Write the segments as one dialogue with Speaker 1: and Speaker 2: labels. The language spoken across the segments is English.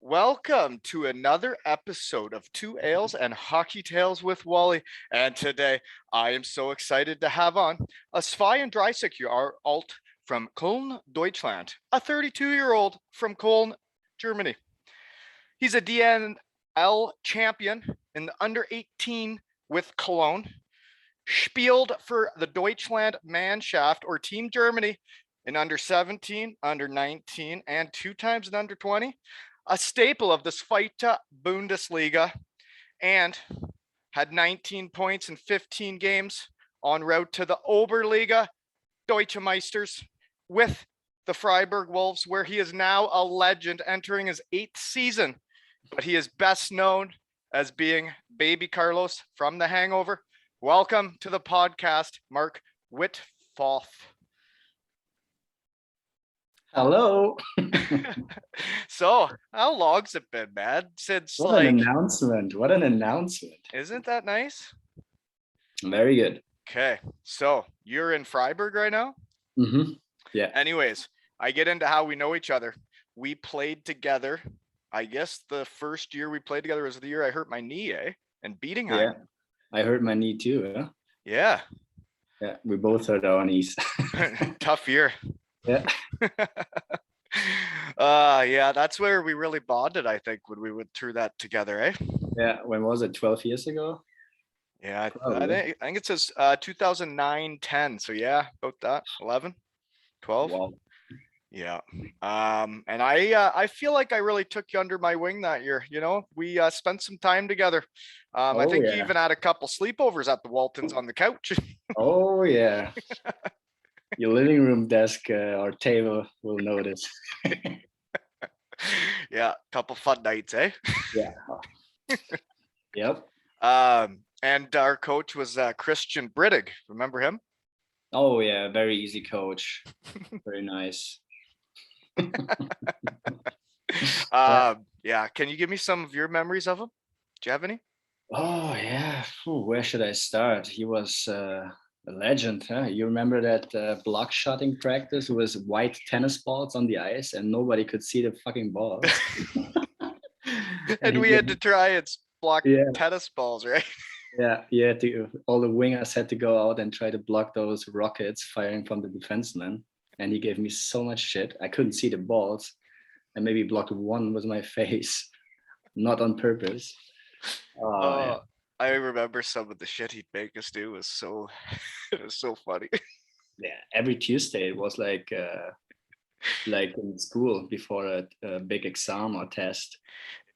Speaker 1: Welcome to another episode of Two Ales and Hockey Tales with Wally. And today I am so excited to have on a Svein Dreisig, our alt from Köln, Deutschland, a 32-year-old from Köln, Germany. He's a DNL champion in the under 18 with Cologne, spieled for the Deutschland Mannschaft or Team Germany in under 17, under 19, and 2 times in under 20. A staple of the Zweite Bundesliga, and had 19 points in 15 games en route to the Oberliga Deutsche Meisters with the Freiburg Wolves, where he is now a legend entering his 8th season. But he is best known as being Baby Carlos from The Hangover. Welcome to the podcast, Marc Wittfoth.
Speaker 2: Hello.
Speaker 1: So, how long's it been, man? Since
Speaker 2: What an announcement. What an announcement.
Speaker 1: Isn't that nice?
Speaker 2: Very good.
Speaker 1: Okay. So, you're in Freiburg right now?
Speaker 2: Mm-hmm. Yeah.
Speaker 1: Anyways, I get into how we know each other. We played together. I guess the first year we played together was the year I hurt my knee, in Bietigheim.
Speaker 2: Yeah. I hurt my knee too, huh?
Speaker 1: Yeah.
Speaker 2: Yeah, we both hurt our knees.
Speaker 1: Tough year.
Speaker 2: Yeah.
Speaker 1: Yeah, that's where we really bonded, I think, when we went through that together, eh?
Speaker 2: Yeah, when was it? 12 years ago?
Speaker 1: Yeah, I think it says 2009-10. So yeah, about that. 11, 12.
Speaker 2: Wow.
Speaker 1: Yeah. And I feel like I really took you under my wing that year. You know, we spent some time together. I think you even had a couple sleepovers at the Waltons on the couch.
Speaker 2: Oh yeah. Your living room desk or table will notice.
Speaker 1: Yeah, couple fun nights, eh?
Speaker 2: Yeah. Yep.
Speaker 1: And our coach was Christian Brittig. Remember him?
Speaker 2: Oh yeah, very easy coach. Very nice.
Speaker 1: Yeah. Can you give me some of your memories of him? Do you have any?
Speaker 2: Oh yeah. Ooh, where should I start? He was a legend, huh? You remember that block shotting practice with white tennis balls on the ice and nobody could see the fucking balls.
Speaker 1: And we had to try and block tennis balls, right?
Speaker 2: Yeah, all the wingers had to go out and try to block those rockets firing from the defenseman. And he gave me so much shit. I couldn't see the balls. I maybe blocked one with my face, not on purpose.
Speaker 1: Yeah. I remember some of the shit he'd make us do was so it was so funny.
Speaker 2: Yeah, every Tuesday it was like in school before a big exam or test.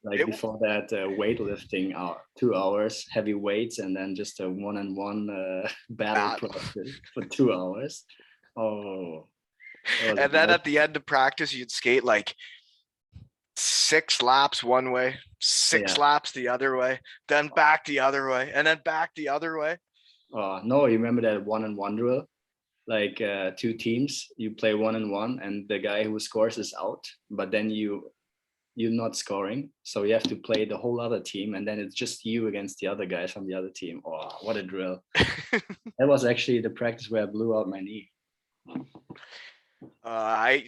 Speaker 2: Before that, weightlifting 2 hours, heavy weights, and then just a one-on-one battle practice for 2 hours. Oh.
Speaker 1: And then at the end of practice, you'd skate like 6 laps one way, 6 laps the other way, then back the other way, and then back the other way.
Speaker 2: Oh no, you remember that one-on-one drill? Like 2 teams, you play one-on-one, and the guy who scores is out, but then you're not scoring, so you have to play the whole other team, and then it's just you against the other guys from the other team. Oh, what a drill. That was actually the practice where I blew out my knee.
Speaker 1: I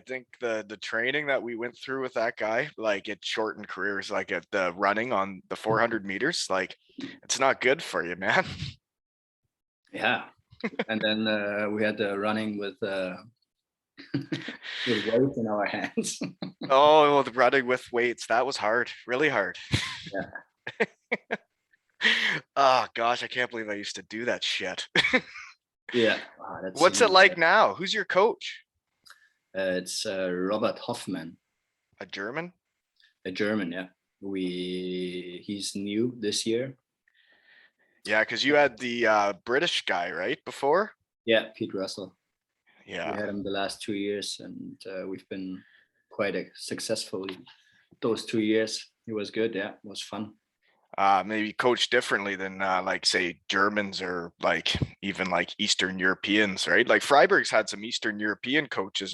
Speaker 1: think the training that we went through with that guy, like, it shortened careers. Like at the running on the 400 meters, like, it's not good for you, man.
Speaker 2: Yeah. And then we had the running with weights in our hands.
Speaker 1: Oh, the running with weights, that was hard, really hard.
Speaker 2: Yeah.
Speaker 1: Oh gosh, I can't believe I used to do that shit.
Speaker 2: Yeah.
Speaker 1: What's it like now? Who's your coach?
Speaker 2: It's Robert Hoffman.
Speaker 1: A German?
Speaker 2: A German, yeah. He's new this year.
Speaker 1: Yeah, because you had the British guy, right, before?
Speaker 2: Yeah, Pete Russell.
Speaker 1: Yeah.
Speaker 2: We had him the last 2 years, and we've been quite successful those 2 years. It was good, yeah. It was fun.
Speaker 1: Maybe coached differently than like, say, Germans or like even like Eastern Europeans, right? Like Freiburg's had some Eastern European coaches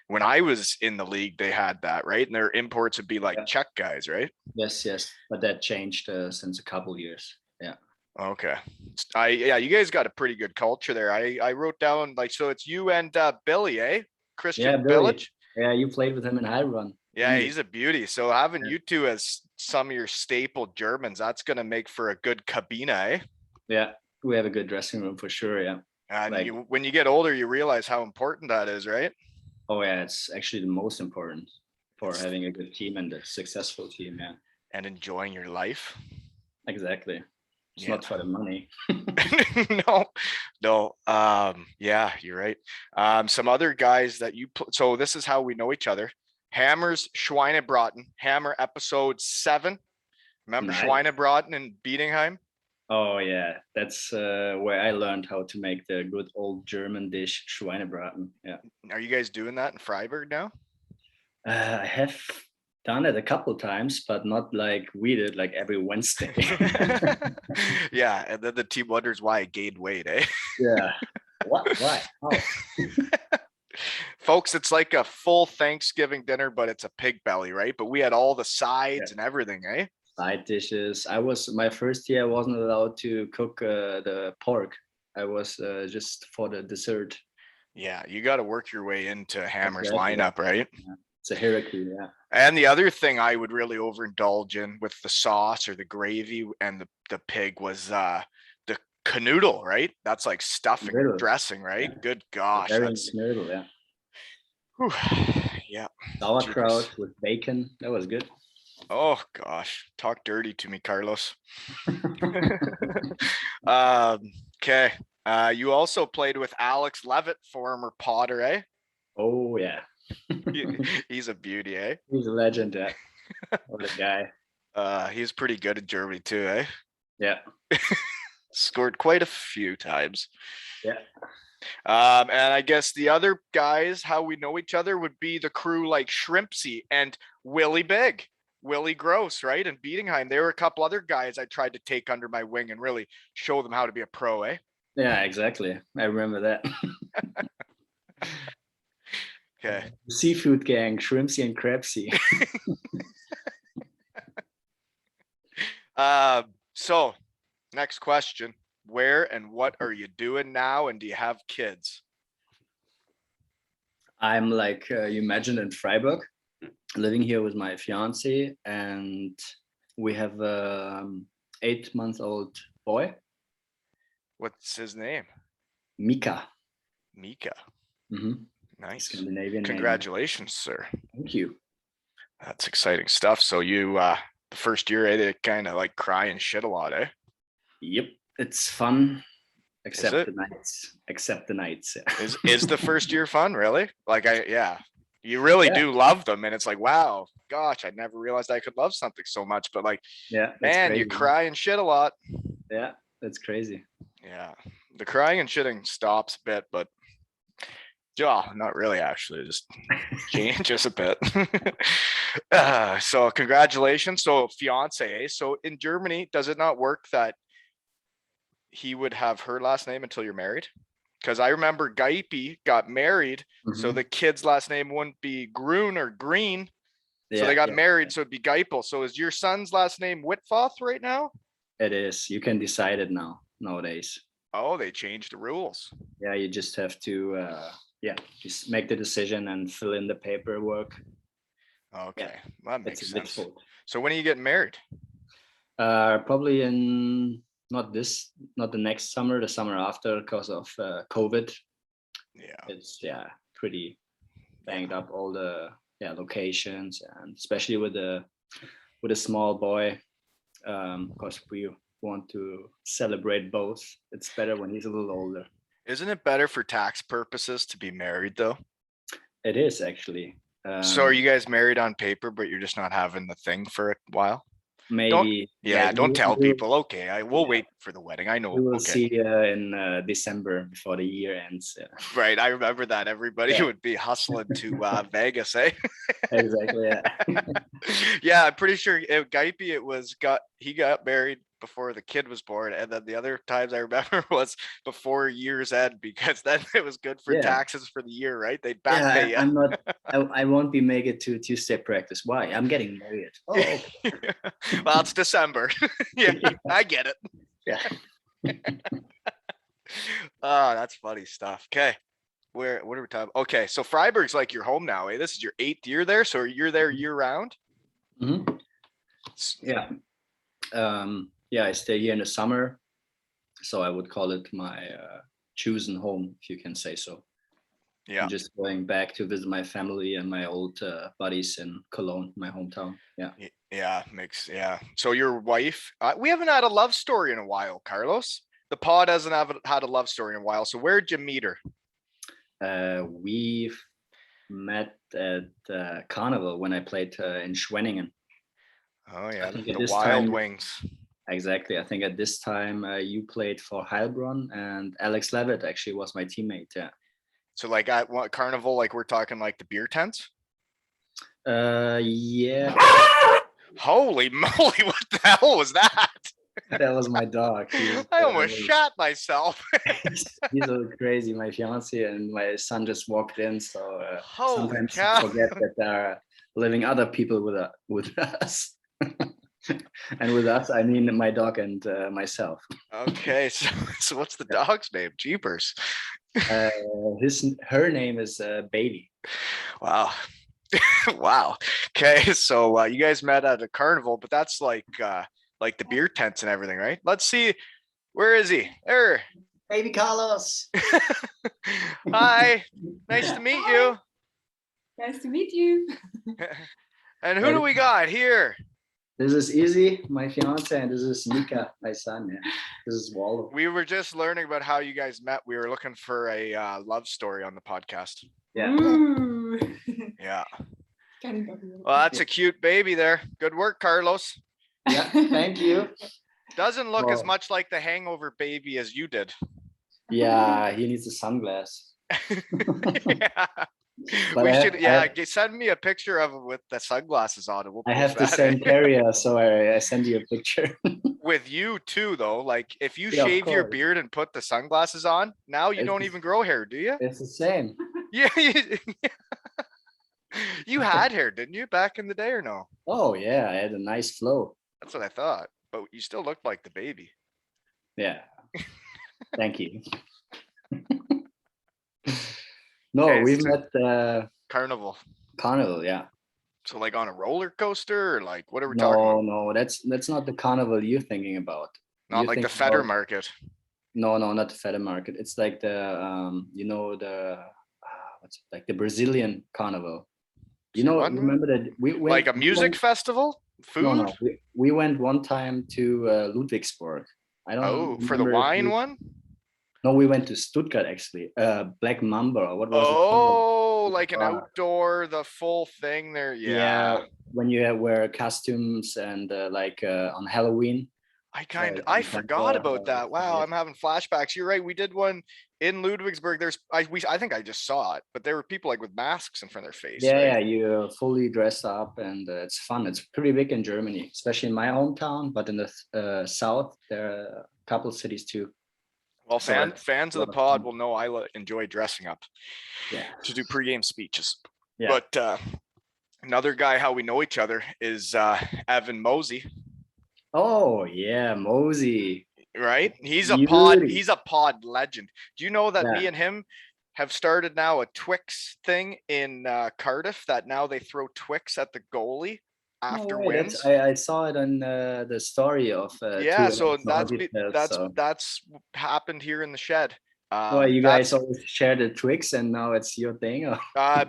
Speaker 1: when I was in the league, they had that, right? And their imports would be like Czech guys, right?
Speaker 2: Yes, but that changed since a couple years. Yeah.
Speaker 1: Okay. You guys got a pretty good culture there. I wrote down, like, so it's you and Billy, eh? Christian Village.
Speaker 2: Yeah, you played with him in High Run.
Speaker 1: Yeah, he's a beauty. So having you two as some of your staple Germans, that's gonna make for a good cabina, eh?
Speaker 2: Yeah, we have a good dressing room for sure. Yeah.
Speaker 1: And
Speaker 2: Like,
Speaker 1: when you get older, you realize how important that is, right?
Speaker 2: oh yeah, it's actually the most important for
Speaker 1: It's,
Speaker 2: having a good team and a successful team. Yeah,
Speaker 1: and enjoying your life.
Speaker 2: exactly. It's
Speaker 1: Yeah.
Speaker 2: not for the money.
Speaker 1: No, no. Yeah, you're right. Some other guys that so this is how we know each other. Hammer's Schweinebraten, Hammer episode 7. Remember
Speaker 2: Nice.
Speaker 1: Schweinebraten in Bietigheim?
Speaker 2: Oh yeah, that's where I learned how to make the good old German dish Schweinebraten. Yeah,
Speaker 1: Are you guys doing that in Freiburg now?
Speaker 2: I have done it a couple times, but not like we did, like every Wednesday.
Speaker 1: Yeah, and then the team wonders why I gained weight, eh?
Speaker 2: Yeah. What? Why? Oh.
Speaker 1: Folks, it's like a full Thanksgiving dinner, but it's a pig belly, right? But we had all the sides and everything, eh?
Speaker 2: Side dishes. My first year I wasn't allowed to cook the pork. I was just for the dessert.
Speaker 1: Yeah, you got to work your way into Hammer's
Speaker 2: Exactly.
Speaker 1: lineup, right?
Speaker 2: Yeah. It's a hierarchy, yeah.
Speaker 1: And the other thing I would really overindulge in with the sauce or the gravy and the pig was the canoodle, right? That's like stuffing and
Speaker 2: Noodle.
Speaker 1: dressing, right?
Speaker 2: Yeah.
Speaker 1: Good gosh, that's
Speaker 2: Noodle, yeah.
Speaker 1: whew, yeah.
Speaker 2: Sauerkraut
Speaker 1: Jeepers.
Speaker 2: with bacon. That was good.
Speaker 1: Oh gosh, talk dirty to me, Carlos. Okay. You also played with Alex Levitt, former Potter, eh?
Speaker 2: Oh yeah.
Speaker 1: He's a beauty, eh?
Speaker 2: He's a legend, yeah. What a guy.
Speaker 1: He's pretty good in Germany too, eh?
Speaker 2: Yeah.
Speaker 1: Scored quite a few times.
Speaker 2: Yeah.
Speaker 1: And I guess the other guys, how we know each other would be the crew like Shrimpsy and Willie Big, Willie Gross, right? And Bietigheim. There were a couple other guys I tried to take under my wing and really show them how to be a pro, eh?
Speaker 2: Yeah, exactly. I remember that.
Speaker 1: Okay.
Speaker 2: Seafood gang, Shrimpsy and Crabsy.
Speaker 1: So next question. Where and what are you doing now? And do you have kids?
Speaker 2: I'm like you mentioned in Freiburg, living here with my fiance, and we have 8-month-old boy.
Speaker 1: What's his name?
Speaker 2: Mika.
Speaker 1: Mika.
Speaker 2: Mm-hmm.
Speaker 1: Nice.
Speaker 2: Scandinavian
Speaker 1: Congratulations, sir.
Speaker 2: Thank you.
Speaker 1: That's exciting stuff. So you the first year, eh, they kind of like cry and shit a lot, eh?
Speaker 2: Yep, it's fun. Except
Speaker 1: it?
Speaker 2: the nights. Except the nights.
Speaker 1: Is the first year fun, really? Like you really do love them, and it's like, wow, gosh, I never realized I could love something so much. But like,
Speaker 2: Yeah,
Speaker 1: man,
Speaker 2: crazy.
Speaker 1: you cry and shit a lot.
Speaker 2: Yeah, that's crazy.
Speaker 1: Yeah, the crying and shitting stops a bit, but yeah, not really actually, just changes a bit. So congratulations. So fiance, so in Germany, does it not work that he would have her last name until you're married? Because I remember Gaipi got married, so the kid's last name wouldn't be Grun or Green. So they got married, so it'd be Geipel. So is your son's last name Wittfoth right now?
Speaker 2: It is. You can decide it now nowadays.
Speaker 1: Oh, they changed the rules.
Speaker 2: Yeah, you just have to just make the decision and fill in the paperwork.
Speaker 1: Okay, well, that makes sense.
Speaker 2: Wittfoth.
Speaker 1: So when are you getting married?
Speaker 2: Probably in not the next summer, the summer after, because of COVID.
Speaker 1: Yeah,
Speaker 2: it's pretty banged up, all the locations, and especially with a small boy, because we want to celebrate both. It's better when he's a little older.
Speaker 1: Isn't it better for tax purposes to be married though?
Speaker 2: It is actually.
Speaker 1: So are you guys married on paper, but you're just not having the thing for a while?
Speaker 2: Maybe.
Speaker 1: Don't tell people. Okay, I will wait for the wedding. I know.
Speaker 2: We will see in December before the year ends.
Speaker 1: Right, I remember that. Everybody would be hustling to Vegas, eh?
Speaker 2: Exactly. Yeah.
Speaker 1: Yeah, I'm pretty sure Gaipi, he got married before the kid was born, and then the other times I remember was before year's end, because then it was good for taxes for the year, right? They'd back pay you.
Speaker 2: I'm not. I won't be make it to Tuesday practice. Why? I'm getting married. Oh, okay.
Speaker 1: Well, it's December. Yeah, I get it.
Speaker 2: Yeah.
Speaker 1: Oh, that's funny stuff. Okay. what are we talking? Okay, so Freiburg's like your home now, eh? This is your 8th year there, so you're there year round.
Speaker 2: Mm-hmm. Yeah. Yeah, I stay here in the summer, so I would call it my chosen home, if you can say so.
Speaker 1: Yeah.
Speaker 2: I'm just going back to visit my family and my old buddies in Cologne, my hometown. Yeah.
Speaker 1: Yeah. So your wife, we haven't had a love story in a while, Carlos. The pod hasn't had a love story in a while. So where'd you meet her?
Speaker 2: We've met at Carnival when I played in Schwenningen.
Speaker 1: Oh yeah,
Speaker 2: the
Speaker 1: Wild Wings.
Speaker 2: Exactly. I think at this time you played for Heilbronn, and Alex Levitt actually was my teammate. Yeah.
Speaker 1: So like at what Carnival, like we're talking like the beer tents?
Speaker 2: Yeah.
Speaker 1: Holy moly, what the hell was that?
Speaker 2: That was my dog.
Speaker 1: I almost shot myself.
Speaker 2: He's so crazy. My fiance and my son just walked in, so sometimes
Speaker 1: cow.
Speaker 2: forget that there are living other people with us. And with us, I mean my dog and myself.
Speaker 1: Okay, so what's the dog's name? Jeepers.
Speaker 2: Her name is Bailey.
Speaker 1: Wow. Wow. Okay, so you guys met at a carnival, but that's like the beer tents and everything, right? Let's see. Where is he? There.
Speaker 2: Baby Carlos.
Speaker 1: Hi. Nice to meet you.
Speaker 3: Nice to meet you.
Speaker 1: And who do we got here?
Speaker 2: This is Izzy, my fiance, and this is Mika, my son. Yeah. This is Wall.
Speaker 1: We were just learning about how you guys met. We were looking for a love story on the podcast.
Speaker 2: Yeah.
Speaker 3: Ooh.
Speaker 1: Yeah.
Speaker 3: Well,
Speaker 1: that's a cute baby there. Good work, Carlos.
Speaker 2: Yeah, thank you.
Speaker 1: Doesn't look as much like the hangover baby as you did.
Speaker 2: Yeah, he needs a sunglass.
Speaker 1: Yeah. Send me a picture of it with the sunglasses on it.
Speaker 2: I have the same carrier, so I send you a picture.
Speaker 1: With you too, though. Like if you shave your beard and put the sunglasses on, now you don't even grow hair, do you?
Speaker 2: It's the same.
Speaker 1: Yeah. You had hair, didn't you, back in the day or no?
Speaker 2: Oh yeah, I had a nice flow.
Speaker 1: That's what I thought. But you still looked like the baby.
Speaker 2: Yeah. Thank you. No,
Speaker 1: Okay,
Speaker 2: we met
Speaker 1: Carnival.
Speaker 2: Carnival, yeah.
Speaker 1: So like on a roller coaster, or like what are we talking about?
Speaker 2: No, that's not the Carnival you're thinking about.
Speaker 1: Not like the Feder Market.
Speaker 2: No, not the Feder Market. It's like the the what's it, like the Brazilian Carnival. Remember that we went
Speaker 1: like a music festival? Food?
Speaker 2: No. We went one time to Ludwigsburg. I don't know.
Speaker 1: Oh, for the wine one?
Speaker 2: No, we went to Stuttgart actually. Black Mamba, or what was it?
Speaker 1: Oh, like an outdoor, the full thing there. Yeah.
Speaker 2: When you wear costumes and on Halloween.
Speaker 1: I forgot about that. Wow, I'm having flashbacks. You're right. We did one in Ludwigsburg. I think I just saw it, but there were people like with masks in front of their face.
Speaker 2: Yeah,
Speaker 1: right?
Speaker 2: you fully dress up, and it's fun. It's pretty big in Germany, especially in my hometown, but in the south there are a couple of cities too.
Speaker 1: Well, fans of the pod will know I enjoy dressing up.
Speaker 2: Yeah.
Speaker 1: To do pregame speeches.
Speaker 2: Yeah.
Speaker 1: But another guy, how we know each other is Evan Mosey.
Speaker 2: Oh yeah, Mosey.
Speaker 1: Right? He's a pod legend. Do you know that me and him have started now a Twix thing in Cardiff, that now they throw Twix at the goalie after wins?
Speaker 2: I saw it on the story of
Speaker 1: so that's happened here in the shed.
Speaker 2: You guys always share the Twix, and now it's your thing?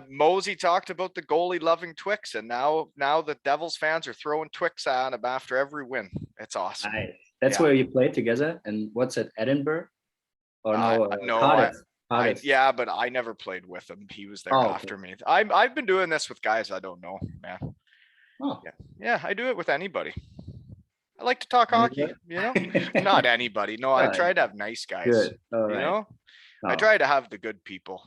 Speaker 1: Mosey talked about the goalie loving Twix, and now the Devils fans are throwing Twix at him after every win. It's awesome.
Speaker 2: Nice. That's where you played together, and what's it, Edinburgh? Or Cardiff?
Speaker 1: But I never played with him. He was there after me. I've been doing this with guys I don't know, man.
Speaker 2: Oh.
Speaker 1: Yeah, I do it with anybody. I like to talk hockey, Not anybody. No, I try to have nice guys.
Speaker 2: Good. All right.
Speaker 1: I try to have the good people.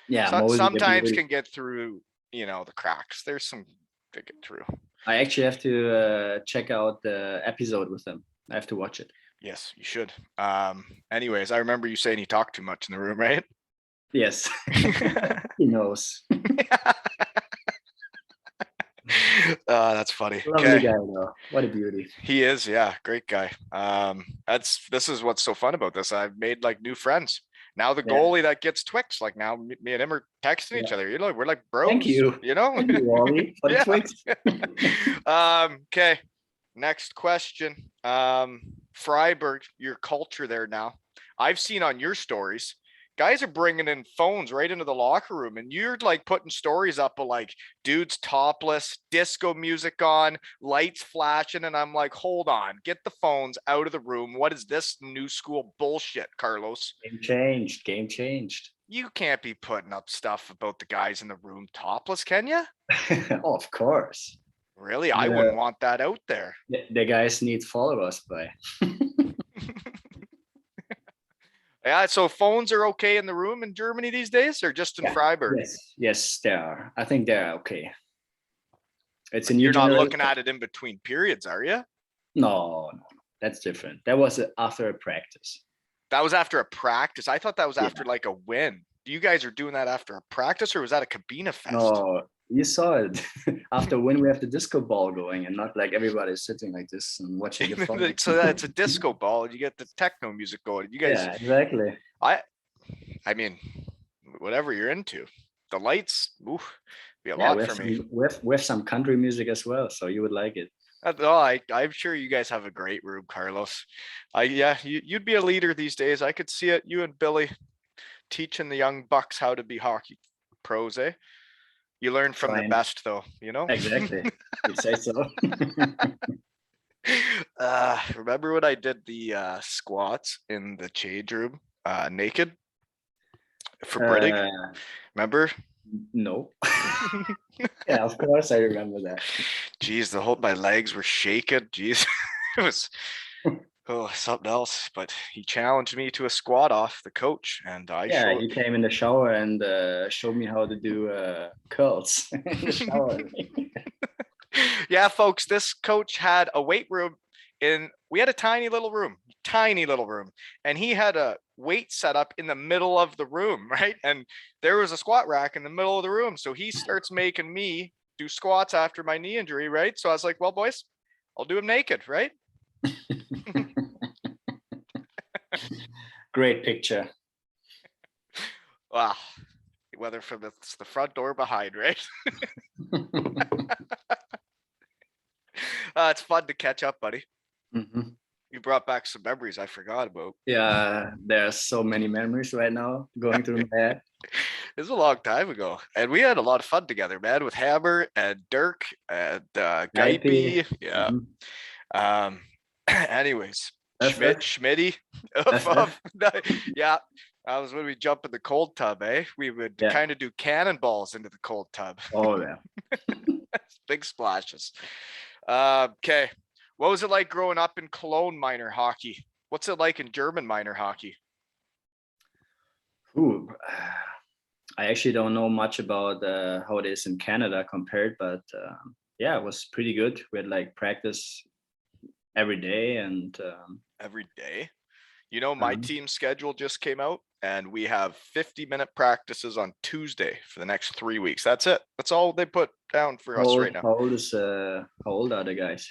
Speaker 2: Yeah.
Speaker 1: Sometimes can get through, the cracks. There's some to get through.
Speaker 2: I actually have to check out the episode with him. I have to watch it.
Speaker 1: Yes, you should. Anyways, I remember you saying he talked too much in the room, right?
Speaker 2: Yes. He knows.
Speaker 1: That's funny.
Speaker 2: Lovely guy, though. What a beauty.
Speaker 1: He is, yeah, great guy. This is what's so fun about this. I've made like new friends. Now the
Speaker 2: Yeah.
Speaker 1: goalie that gets Twix, like now me and him are texting each
Speaker 2: Yeah.
Speaker 1: other. You know, we're like bros.
Speaker 2: Thank you.
Speaker 1: You know.
Speaker 2: Thank you, Wally, for the
Speaker 1: Yeah.
Speaker 2: Twix.
Speaker 1: Okay. Next question. Freiburg, your culture there now. I've seen on your stories, guys are bringing in phones right into the locker room, and you're like putting stories up of like dudes topless, disco music on, lights flashing, and I'm like, hold on, get the phones out of the room. What is this new school bullshit, Carlos?
Speaker 2: Game changed. Game changed.
Speaker 1: You can't be putting up stuff about the guys in the room topless, can you?
Speaker 2: Oh, of course.
Speaker 1: Really? I
Speaker 2: Yeah.
Speaker 1: wouldn't want that out there.
Speaker 2: The guys need followers, by.
Speaker 1: Yeah, so phones are okay in the room in Germany these days, or just in Freiburg?
Speaker 2: Yes, they are. I think they're okay. It's a new
Speaker 1: You're not
Speaker 2: generation.
Speaker 1: looking at it in between periods, are you?
Speaker 2: No, that's different. That was after a practice.
Speaker 1: That was after a practice. I thought that was
Speaker 2: Yeah.
Speaker 1: after like a win. You guys are doing that after a practice, or was that a Cabina Fest?
Speaker 2: No, you saw it. After when we have the disco ball going and not like everybody's sitting like this and watching the phone.
Speaker 1: So that's a disco ball, and you get the techno music going. You guys,
Speaker 2: Yeah, exactly.
Speaker 1: I mean, whatever you're into, the lights, be a
Speaker 2: Yeah,
Speaker 1: lot for me.
Speaker 2: we have some country music as well, so you would like it.
Speaker 1: I'm sure you guys have a great room, Carlos. You'd be a leader these days. I could see it. You and Billy teaching the young bucks how to be hockey pros, eh? You learn from the
Speaker 2: Trying.
Speaker 1: best, though, you know?
Speaker 2: Exactly. You say so.
Speaker 1: Remember when I did the squats in the change room naked for Brittig? Remember?
Speaker 2: No. Yeah, of course I remember that.
Speaker 1: Jeez, my legs were shaking. Jeez, it was something else. But he challenged me to a squat off, the coach, and I showed.
Speaker 2: You came in the shower and showed me how to do curls in the shower.
Speaker 1: Yeah, folks, this coach had a weight room we had a tiny little room, and he had a weight set up in the middle of the room, right? And there was a squat rack in the middle of the room. So he starts making me do squats after my knee injury, right? So I was like, well, boys, I'll do them naked, right?
Speaker 2: Great picture.
Speaker 1: Wow. Whether from the front door behind, right? It's fun to catch up, buddy.
Speaker 2: Mm-hmm.
Speaker 1: You brought back some memories I forgot about.
Speaker 2: Yeah, there's so many memories right now going through my head.
Speaker 1: It was a long time ago, and we had a lot of fun together, man, with Hammer and Dirk and Geipe. Yeah.
Speaker 2: Mhm.
Speaker 1: Anyways, Schmidty. Yeah. That was when we jump in the cold tub, eh? We would kind of do cannonballs into the cold tub.
Speaker 2: Oh, yeah.
Speaker 1: Big splashes. Okay. What was it like growing up in Cologne minor hockey? What's it like in German minor hockey?
Speaker 2: Ooh, I actually don't know much about how it is in Canada compared, but yeah, it was pretty good. We had like practice every day and
Speaker 1: every day. You know, my team schedule just came out, and we have 50-minute practices on Tuesday for the next 3 weeks. That's it. That's all they put down for us right now.
Speaker 2: How old are the guys?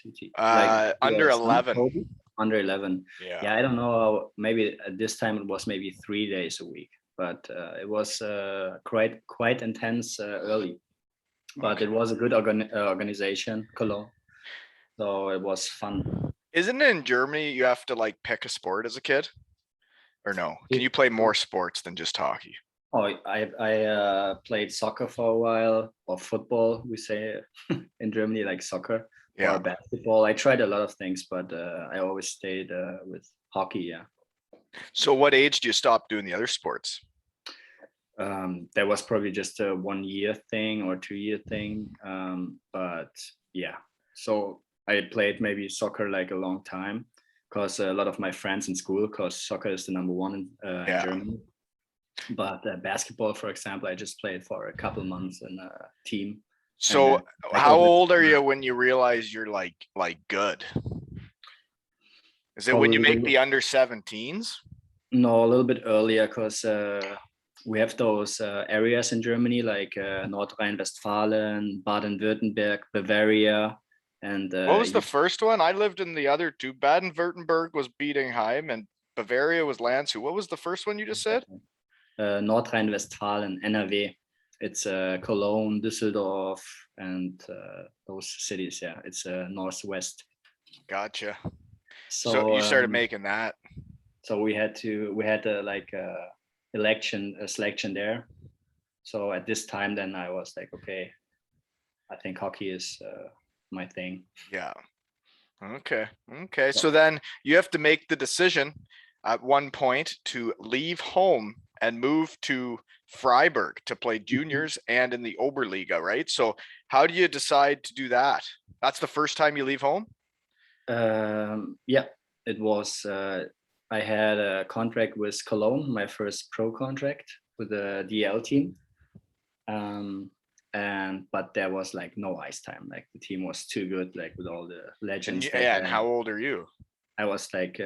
Speaker 1: Under 11.
Speaker 2: Under 11.
Speaker 1: Yeah.
Speaker 2: I don't know. Maybe at this time it was maybe 3 days a week, but it was quite intense early. But it was a good organization, Cologne. So it was fun.
Speaker 1: Isn't it in Germany you have to like pick a sport as a kid? Or no? Can you play more sports than just hockey?
Speaker 2: Oh, I played soccer for a while, or football, we say in Germany, like soccer, or basketball. I tried a lot of things, but I always stayed with hockey, yeah.
Speaker 1: So what age do you stop doing the other sports?
Speaker 2: That was probably just a 1 year thing or 2 year thing. But yeah, so I played maybe soccer like a long time because a lot of my friends in school, because soccer is the number one in Germany. But basketball, for example, I just played for a couple months in a team.
Speaker 1: So how old are you when you realize you're like good? Is it when you make the under 17s?
Speaker 2: No, a little bit earlier, because we have those areas in Germany like North Rhine-Westphalia, Baden-Württemberg, Bavaria. And
Speaker 1: what was the first one? I lived in the other two. Baden-Württemberg was Bietigheim and Bavaria was Landshut. What was the first one you just said?
Speaker 2: Nordrhein-Westfalen, NRW. It's Cologne, Düsseldorf, and those cities. Yeah, it's northwest.
Speaker 1: Gotcha. So
Speaker 2: So
Speaker 1: you started making that.
Speaker 2: so we had like a selection there. So at this time, then I was like, okay, I think hockey is my thing.
Speaker 1: Yeah. Okay. Okay. So then you have to make the decision at one point to leave home and move to Freiburg to play juniors and in the Oberliga, right? So how do you decide to do that? That's the first time you leave home?
Speaker 2: Yeah, it was. I had a contract with Cologne, my first pro contract with the DL team. And but there was like no ice time. Like the team was too good, like with all the
Speaker 1: And
Speaker 2: legends.
Speaker 1: yeah, and how old are you?
Speaker 2: I was like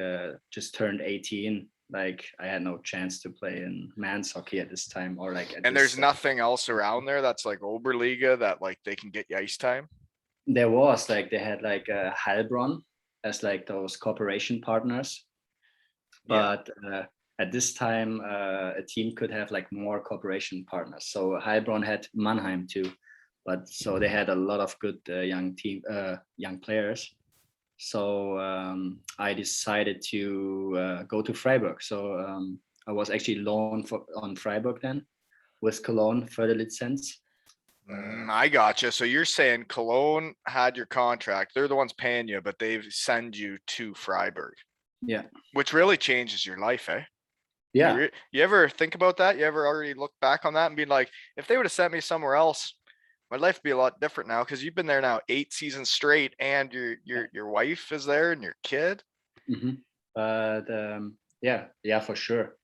Speaker 2: just turned 18. Like I had no chance to play in men's hockey at this time, or like.
Speaker 1: And there's nothing else around there that's like Oberliga that like they can get you ice time.
Speaker 2: There was like they had like Heilbronn as like those cooperation partners, but at this time a team could have like more cooperation partners. So Heilbronn had Mannheim too, but so they had a lot of good young players. So I decided to go to Freiburg. So I was actually loaned on Freiburg then with Cologne for the license.
Speaker 1: I gotcha. So you're saying Cologne had your contract. They're the ones paying you, but they send you to Freiburg.
Speaker 2: Yeah.
Speaker 1: Which really changes your life, eh?
Speaker 2: Yeah.
Speaker 1: You ever think about that? You ever already look back on that and be like, if they would have sent me somewhere else, my life would be a lot different now because you've been there now 8 seasons straight and your wife is there and your kid.
Speaker 2: Mm-hmm. But yeah, for sure.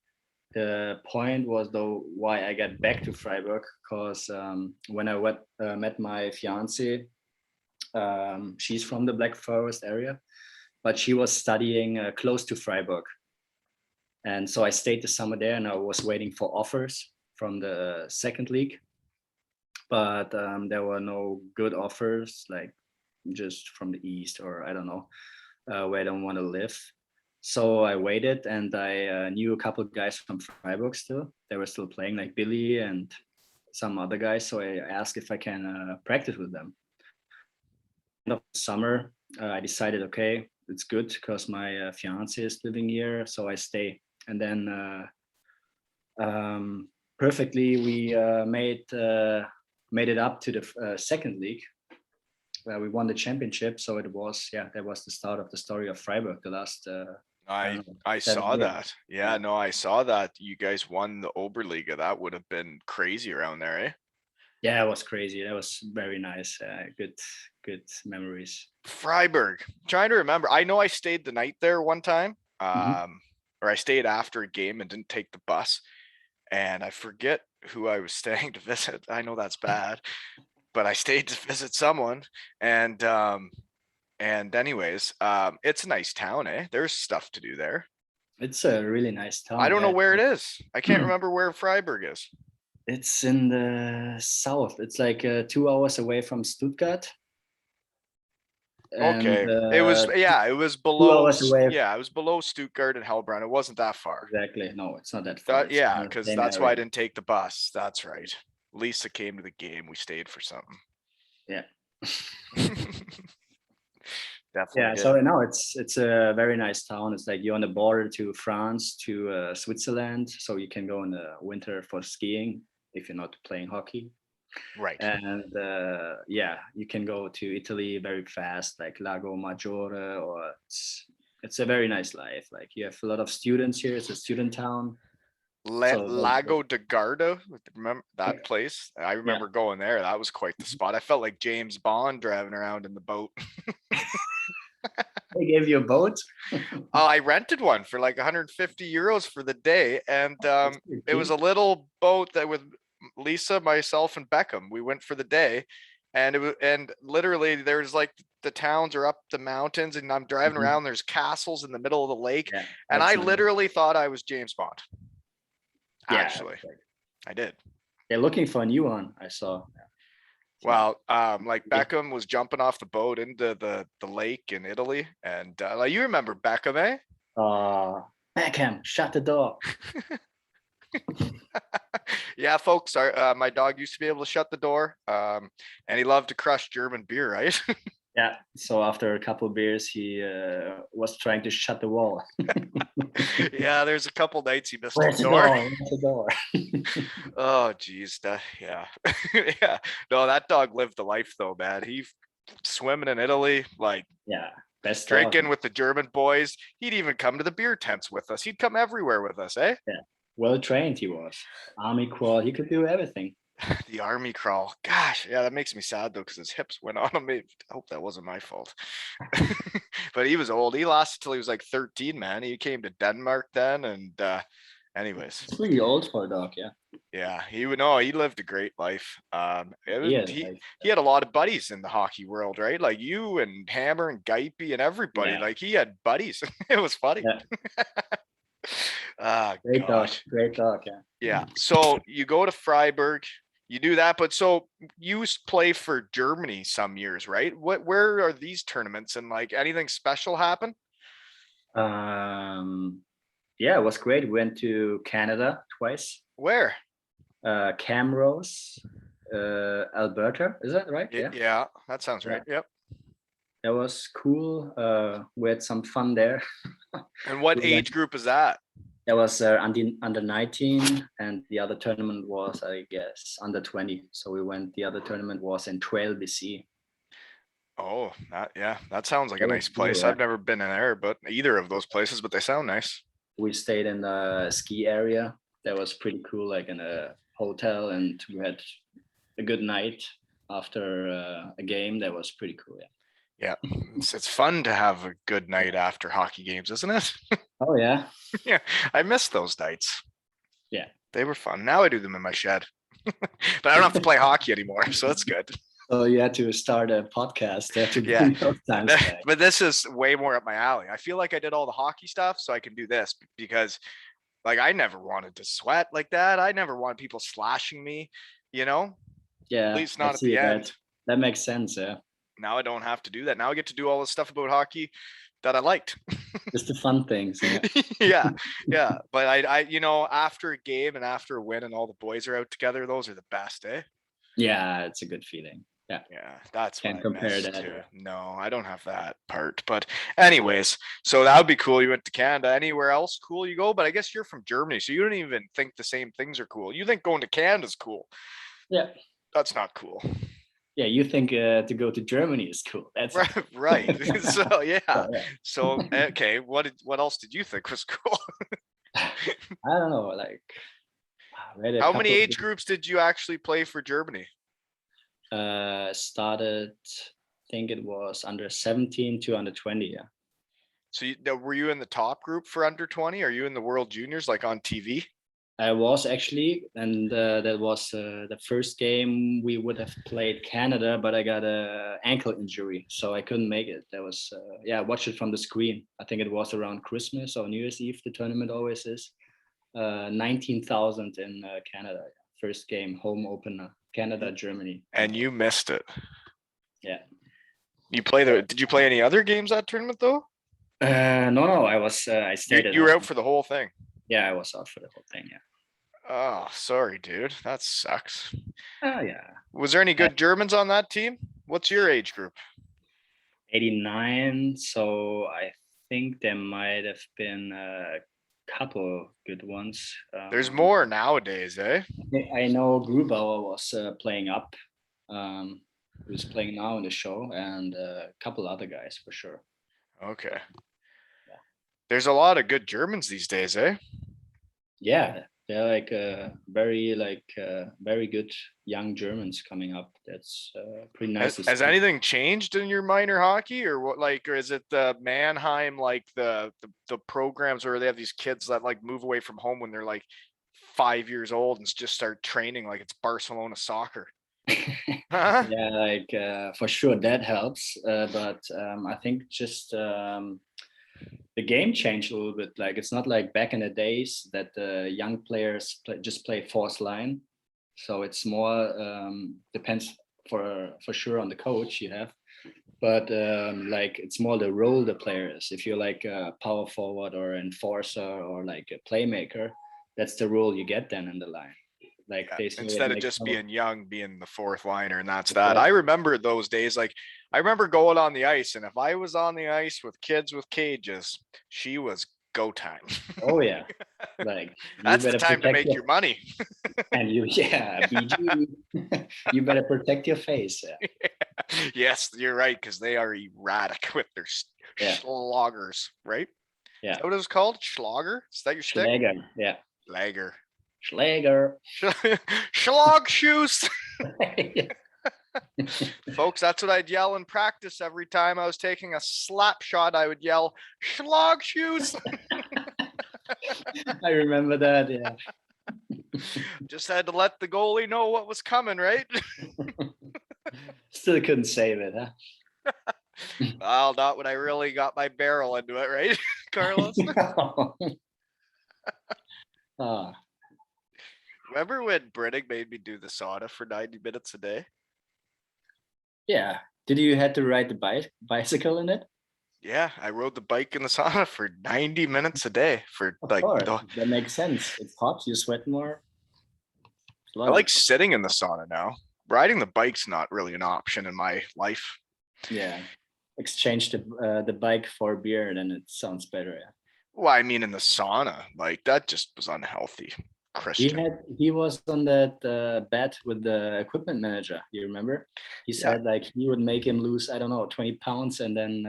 Speaker 2: The point was though why I got back to Freiburg, because when I met my fiance, she's from the Black Forest area, but she was studying close to Freiburg. And so I stayed the summer there and I was waiting for offers from the second league. But there were no good offers, like just from the east or I don't know, where I don't want to live. So I waited and I knew a couple of guys from Freiburg still. They were still playing, like Billy and some other guys. So I asked if I can practice with them. End of the summer, I decided, okay, it's good because my fiance is living here. So I stay. And then perfectly, we made it up to the second league, where we won the championship. So it was, that was the start of the story of Freiburg. The last,
Speaker 1: I saw that. Yeah, no, I saw that. You guys won the Oberliga. That would have been crazy around there, eh?
Speaker 2: Yeah, it was crazy. That was very nice. Good memories.
Speaker 1: Freiburg. Trying to remember. I know I stayed the night there one time. Or I stayed after a game and didn't take the bus. And I forget who I was staying to visit. I know that's bad, but I stayed to visit someone. And anyways, it's a nice town, eh? There's stuff to do there.
Speaker 2: It's a really nice town.
Speaker 1: I don't know where it is. I can't remember where Freiburg is.
Speaker 2: It's in the south. It's like 2 hours away from Stuttgart.
Speaker 1: Okay. It was below.
Speaker 2: 2 hours away.
Speaker 1: Yeah, it was below Stuttgart and Hellbrunn. It wasn't that far.
Speaker 2: Exactly. No, it's not that far.
Speaker 1: Yeah, because that's why I didn't take the bus. That's right. Lisa came to the game. We stayed for something.
Speaker 2: Yeah.
Speaker 1: Definitely.
Speaker 2: Yeah. So now it's a very nice town. It's like you're on the border to France, to Switzerland. So you can go in the winter for skiing if you're not playing hockey.
Speaker 1: Right.
Speaker 2: And you can go to Italy very fast, like Lago Maggiore, or it's a very nice life. Like you have a lot of students here. It's a student town.
Speaker 1: Lago di Garda, remember that place? I remember going there. That was quite the spot. I felt like James Bond driving around in the boat.
Speaker 2: They gave you a boat?
Speaker 1: I rented one for like 150 euros for the day. And it was a little boat that with Lisa, myself, and Beckham. We went for the day. And literally there's like the towns are up the mountains and I'm driving around. There's castles in the middle of the lake. Yeah, and I literally thought I was James Bond. Actually, I did.
Speaker 2: They're looking for a new one, I saw.
Speaker 1: Well, like Beckham was jumping off the boat into the lake in Italy. And like you remember Beckham, eh?
Speaker 2: Beckham, shut the door.
Speaker 1: Yeah, folks, my dog used to be able to shut the door, and he loved to crush German beer, right?
Speaker 2: Yeah. So after a couple of beers, he was trying to shut the wall.
Speaker 1: Yeah, there's a couple nights he missed
Speaker 2: Where's
Speaker 1: the
Speaker 2: the
Speaker 1: door.
Speaker 2: door? Where's the door?
Speaker 1: Oh, geez, yeah, yeah. No, that dog lived the life though, man. He swimming in Italy, like
Speaker 2: Yeah. Best dog.
Speaker 1: drinking with the German boys. He'd even come to the beer tents with us. He'd come everywhere with us, eh?
Speaker 2: Yeah. Well trained he was. Army crawl. He could do everything.
Speaker 1: The army crawl. Gosh, yeah, that makes me sad though, because his hips went on him. I hope that wasn't my fault. But he was old. He lasted till he was like 13, man. He came to Denmark then, and anyways,
Speaker 2: It's pretty old for a dog. Yeah.
Speaker 1: yeah, he would know. He lived a great life.
Speaker 2: Yeah.
Speaker 1: He had a lot of buddies in the hockey world, right? Like you and Hammer and Geipe and everybody.
Speaker 2: Yeah.
Speaker 1: Like he had buddies. It was funny.
Speaker 2: Yeah.
Speaker 1: Ah,
Speaker 2: Great dog.
Speaker 1: gosh.
Speaker 2: Great dog. Yeah.
Speaker 1: Yeah. So you go to Freiburg, you do that, but so you play for Germany some years, right? Where are these tournaments, and like anything special happen?
Speaker 2: Yeah, it was great. We went to Canada twice.
Speaker 1: Where?
Speaker 2: Camrose, Alberta. Is that right? Yeah.
Speaker 1: Yeah, that sounds right. Yep.
Speaker 2: That was cool. We had some fun there.
Speaker 1: And what
Speaker 2: We
Speaker 1: age group is that?
Speaker 2: That was under 19, and the other tournament was, I guess, under 20. So we went. The other tournament was in Trail BC.
Speaker 1: Oh, that sounds like a
Speaker 2: That was
Speaker 1: nice place.
Speaker 2: cool, yeah.
Speaker 1: I've never been in there, but either of those places, but they sound nice.
Speaker 2: We stayed in a ski area. That was pretty cool, like in a hotel, and we had a good night after a game. That was pretty cool. Yeah.
Speaker 1: Yeah, it's fun to have a good night after hockey games, isn't it?
Speaker 2: Oh yeah.
Speaker 1: Yeah, I miss those nights.
Speaker 2: Yeah.
Speaker 1: They were fun. Now I do them in my shed, but I don't have to play hockey anymore, so that's good.
Speaker 2: So you had to start a podcast. You had to
Speaker 1: Yeah.
Speaker 2: bring those times back.
Speaker 1: But this is way more up my alley. I feel like I did all the hockey stuff, so I can do this because, like, I never wanted to sweat like that. I never wanted people slashing me, you know.
Speaker 2: Yeah.
Speaker 1: At least
Speaker 2: I
Speaker 1: not at
Speaker 2: see
Speaker 1: the
Speaker 2: that.
Speaker 1: end.
Speaker 2: That makes sense. Yeah.
Speaker 1: Now I don't have to do that. Now I get to do all the stuff about hockey that I liked.
Speaker 2: Just the fun things. Yeah.
Speaker 1: Yeah, yeah. But I, you know, after a game and after a win and all the boys are out together, those are the best, eh?
Speaker 2: Yeah, it's a good feeling. Yeah.
Speaker 1: Yeah, that's
Speaker 2: Can't
Speaker 1: what I
Speaker 2: compare
Speaker 1: miss
Speaker 2: that.
Speaker 1: too. No, I don't have that part. But anyways, so that would be cool. You went to Canada. Anywhere else cool you go? But I guess you're from Germany, so you don't even think the same things are cool. You think going to Canada's cool.
Speaker 2: Yeah.
Speaker 1: That's not cool.
Speaker 2: Yeah, you think to go to Germany is cool. That's
Speaker 1: Right. So yeah.
Speaker 2: Oh, yeah.
Speaker 1: So okay, what else did you think was cool?
Speaker 2: I don't know. Like,
Speaker 1: How many age groups did you actually play for Germany?
Speaker 2: Started, I think it was under 17 to under 20. Yeah.
Speaker 1: So were you in the top group for under 20? Are you in the World Juniors, like on TV?
Speaker 2: I was actually, and that was the first game we would have played Canada, but I got a ankle injury, so I couldn't make it. That was I watched it from the screen. I think it was around Christmas or New Year's Eve. The tournament always is. 19,000 in Canada. First game, home opener, Canada, Germany.
Speaker 1: And you missed it.
Speaker 2: Yeah.
Speaker 1: Did you play any other games that tournament though?
Speaker 2: No. I was. I stayed.
Speaker 1: You were out for the whole thing.
Speaker 2: Yeah, I was out for the whole thing. Yeah.
Speaker 1: Oh, sorry, dude. That sucks.
Speaker 2: Oh yeah.
Speaker 1: Was there any good Germans on that team? What's your age group?
Speaker 2: 89. So I think there might have been a couple good ones.
Speaker 1: There's more nowadays, eh?
Speaker 2: I know Grubauer was playing up. He was playing now in the show, and a couple other guys for sure.
Speaker 1: Okay. There's a lot of good Germans these days, eh?
Speaker 2: Yeah, they're like very good young Germans coming up. That's pretty nice.
Speaker 1: Has anything changed in your minor hockey, or what? Like, or is it the Mannheim, like the programs where they have these kids that like move away from home when they're like 5 years old and just start training like it's Barcelona soccer? Huh?
Speaker 2: Yeah, like for sure that helps. But I think just the game changed a little bit. Like it's not like back in the days that the young players just play fourth line. So it's more depends for sure on the coach you have. But like it's more the role the player is. If you're like a power forward or enforcer or like a playmaker, that's the rule you get then in the line. Like
Speaker 1: Yeah,
Speaker 2: they say,
Speaker 1: instead of just being young, being the fourth liner, and that's that. I
Speaker 2: Exactly.
Speaker 1: remember those days. Like I remember going on the ice, and if I was on the ice with kids with cages, she was go time.
Speaker 2: Oh yeah, like you
Speaker 1: That's the
Speaker 2: better
Speaker 1: time to
Speaker 2: protect
Speaker 1: make
Speaker 2: your
Speaker 1: your money.
Speaker 2: and you yeah BG. You better protect your face. Yeah.
Speaker 1: Yes, you're right, because they are erratic with their
Speaker 2: Yeah.
Speaker 1: schloggers, right?
Speaker 2: Yeah.
Speaker 1: Is that what it's called? Schlogger? Is that your stick?
Speaker 2: Schläger. Yeah.
Speaker 1: Lager.
Speaker 2: Schläger.
Speaker 1: Schlog shoes.
Speaker 2: Yeah.
Speaker 1: Folks, that's what I'd yell in practice every time I was taking a slap shot. I would yell, Schlag shoes.
Speaker 2: I remember that. Yeah.
Speaker 1: Just had to let the goalie know what was coming, right?
Speaker 2: Still couldn't save it, huh?
Speaker 1: Well, not when I really got my barrel into it, right, Carlos?
Speaker 2: Ah,
Speaker 1: Remember when Brittig made me do the sauna for 90 minutes a day?
Speaker 2: yeah. Did you had to ride the bicycle in it?
Speaker 1: Yeah, I rode the bike in the sauna for 90 minutes a day for
Speaker 2: Of
Speaker 1: like
Speaker 2: course, that makes sense. It's hot, you sweat more. It's
Speaker 1: I
Speaker 2: logic.
Speaker 1: like sitting in the sauna now. Riding the bike's not really an option in my life.
Speaker 2: Yeah. Exchange the bike for beer, then it sounds better. Yeah.
Speaker 1: Well, I mean, in the sauna, like that just was unhealthy. Christian.
Speaker 2: He was on that bet with the equipment manager. You remember? He said like he would make him lose, I don't know, 20 pounds, and then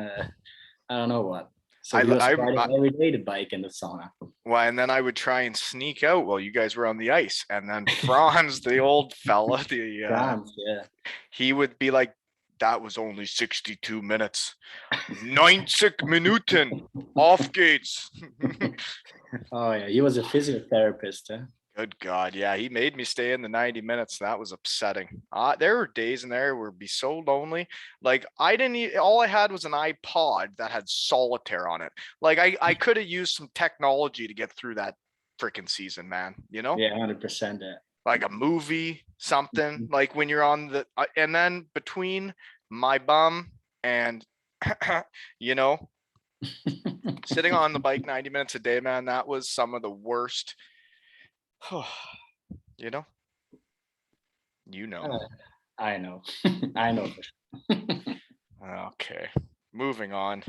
Speaker 2: I don't know what. So he was riding every day the bike in the sauna.
Speaker 1: Well, and then I would try and sneak out while you guys were on the ice, and then Franz, the old fella,
Speaker 2: France, yeah.
Speaker 1: he would be like, "That was only 62 minutes, 90 Minuten, off gates."
Speaker 2: Oh yeah, he was a physiotherapist. Huh?
Speaker 1: Good God, yeah, he made me stay in the 90 minutes. That was upsetting. There were days in there where it'd be so lonely. Like I didn't all I had was an iPod that had solitaire on it. Like I could have used some technology to get through that freaking season, man. You know?
Speaker 2: Yeah, 100%.
Speaker 1: Like a movie, something like when you're on the and then between my bum and you know, sitting on the bike 90 minutes a day, man, that was some of the worst. You know,
Speaker 2: I know. I know.
Speaker 1: Okay, moving on.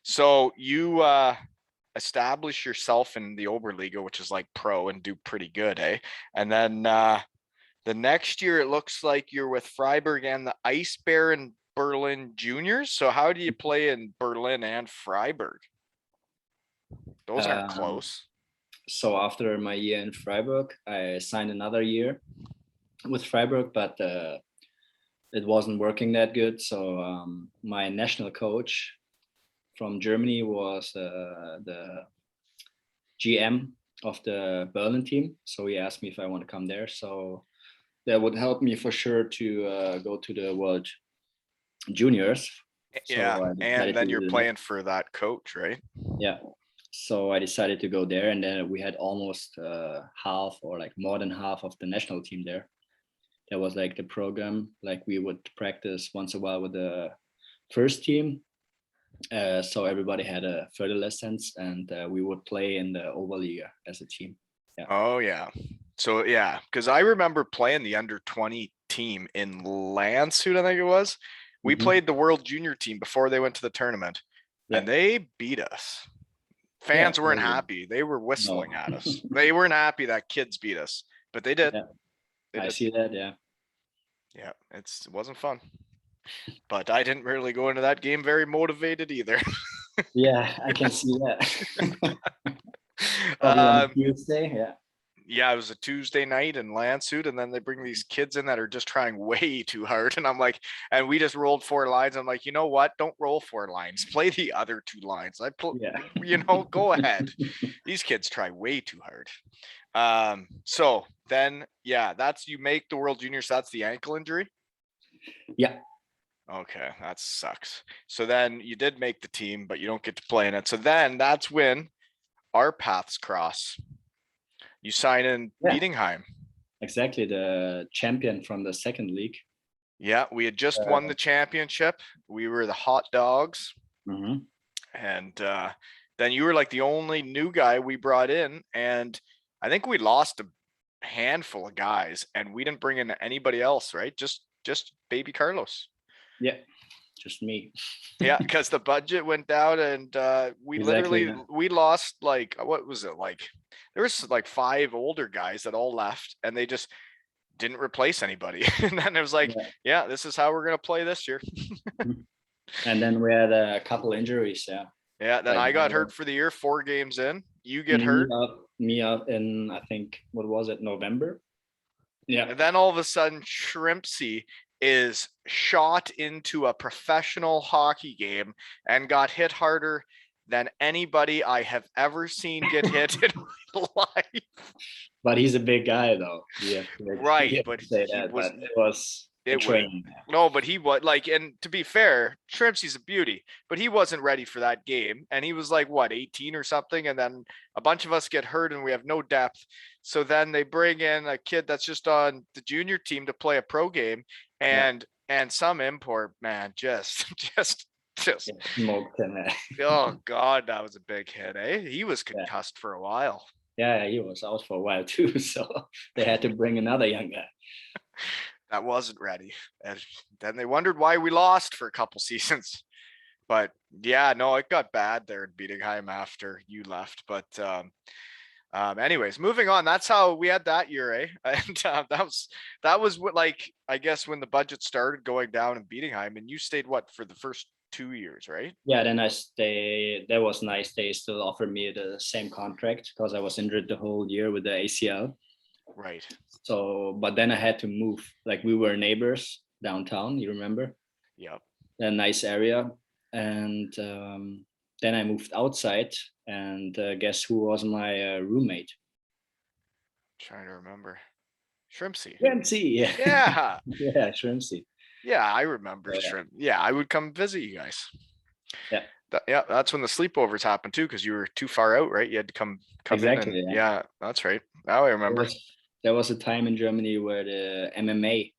Speaker 1: So you establish yourself in the Oberliga, which is like pro, and do pretty good, eh? And then the next year, it looks like you're with Freiburg and the Ice Bear in Berlin Juniors. So how do you play in Berlin and Freiburg? Those aren't close.
Speaker 2: So after my year in Freiburg, I signed another year with Freiburg, but it wasn't working that good. So my national coach from Germany was the GM of the Berlin team. So he asked me if I want to come there. So that would help me for sure to go to the World Juniors.
Speaker 1: Yeah,
Speaker 2: So
Speaker 1: and then you're playing for that coach, right?
Speaker 2: Yeah. So I decided to go there, and then we had almost half or like more than half of the national team there. That was like the program. Like we would practice once a while with the first team. So everybody had a further lessons, and we would play in the Oberliga as a team. Yeah.
Speaker 1: Oh yeah. So yeah, because I remember playing the under 20 team in Landshut, I think it was. We played the World Junior team before they went to the tournament, and they beat us. Fans weren't happy. They were whistling at us. They weren't happy that kids beat us, but they did.
Speaker 2: Yeah.
Speaker 1: They
Speaker 2: I
Speaker 1: did.
Speaker 2: see that. Yeah.
Speaker 1: Yeah, it wasn't fun. But I didn't really go into that game very motivated either.
Speaker 2: Yeah, I can see that. On Tuesday, yeah.
Speaker 1: Yeah, it was a Tuesday night in Landshut, and then they bring these kids in that are just trying way too hard. And I'm like, and we just rolled 4 lines. I'm like, you know what? Don't roll 4 lines. Play the other 2 lines. You know, go ahead. These kids try way too hard. So then, yeah, that's you make the World Juniors. That's the ankle injury.
Speaker 2: Yeah.
Speaker 1: Okay, that sucks. So then you did make the team, but you don't get to play in it. So then that's when our paths cross. You sign in Bietigheim.
Speaker 2: Exactly, the champion from the second league.
Speaker 1: Yeah, we had just won the championship. We were the hot dogs. And then you were like the only new guy we brought in. And I think we lost a handful of guys, and we didn't bring in anybody else, right? Just baby Carlos.
Speaker 2: Yeah, just me.
Speaker 1: Yeah, because the budget went down, and we
Speaker 2: Exactly,
Speaker 1: literally we lost like what was it like? There was like 5 older guys that all left, and they just didn't replace anybody. And then it was like, yeah, this is how we're gonna play this year.
Speaker 2: And then we had a couple injuries. Yeah.
Speaker 1: Yeah, then
Speaker 2: Like,
Speaker 1: I got hurt for the year, 4 games in. You get hurt.
Speaker 2: Me up in, I think, what was it, November? Yeah.
Speaker 1: And then all of a sudden, Shrimpsy is shot into a professional hockey game and got hit harder than anybody I have ever seen get hit in my life.
Speaker 2: But he's a big guy, though. Yeah.
Speaker 1: Right, but
Speaker 2: say
Speaker 1: he
Speaker 2: that,
Speaker 1: was.
Speaker 2: but it was a training.
Speaker 1: No, but he was like, and to be fair, Shrimpsy's a beauty, but he wasn't ready for that game. And he was like, what, 18 or something? And then a bunch of us get hurt and we have no depth. So then they bring in a kid that's just on the junior team to play a pro game, and some import, man, just
Speaker 2: Smoked him.
Speaker 1: oh God, that was a big hit, eh? He was concussed for a while.
Speaker 2: Yeah, he was out for a while too. So they had to bring another young guy
Speaker 1: that wasn't ready. And then they wondered why we lost for a couple seasons. But yeah, no, it got bad there in Bietigheim after you left. But anyways, moving on. That's how we had that year, eh? And that was what, like, I guess when the budget started going down in Bietigheim, and you stayed what for the first 2 years, right?
Speaker 2: Yeah, then I stayed. That was nice. They still offered me the same contract because I was injured the whole year with the ACL.
Speaker 1: Right.
Speaker 2: So, but then I had to move. Like, we were neighbors downtown. You remember?
Speaker 1: Yep.
Speaker 2: A nice area. And then I moved outside, and guess who was my roommate?
Speaker 1: Trying to remember. Shrimpsy.
Speaker 2: Yeah.
Speaker 1: Yeah.
Speaker 2: Yeah, Shrimpsy.
Speaker 1: Yeah, I remember
Speaker 2: Yeah.
Speaker 1: Shrimp. Yeah, I would come visit you guys.
Speaker 2: Yeah.
Speaker 1: Yeah, that's when the sleepovers happened too, because you were too far out, right? You had to come
Speaker 2: Exactly,
Speaker 1: in. And,
Speaker 2: yeah.
Speaker 1: yeah, that's right. Now I remember.
Speaker 2: There was a time in Germany where the MMA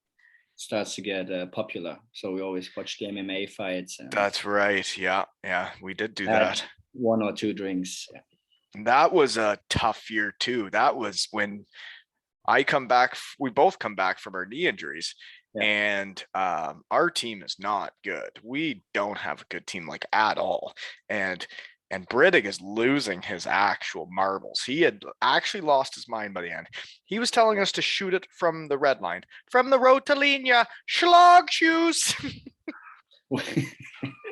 Speaker 2: starts to get popular. So we always watched the MMA fights.
Speaker 1: That's right. Yeah, we did do that.
Speaker 2: 1 or 2 drinks. Yeah.
Speaker 1: That was a tough year too. That was when I come back. We both come back from our knee injuries. Yeah. And our team is not good. We don't have a good team, like, at all. And Brittig is losing his actual marbles. He had actually lost his mind by the end. He was telling us to shoot it from the red line, from the road to Linia, schlag shoes. Do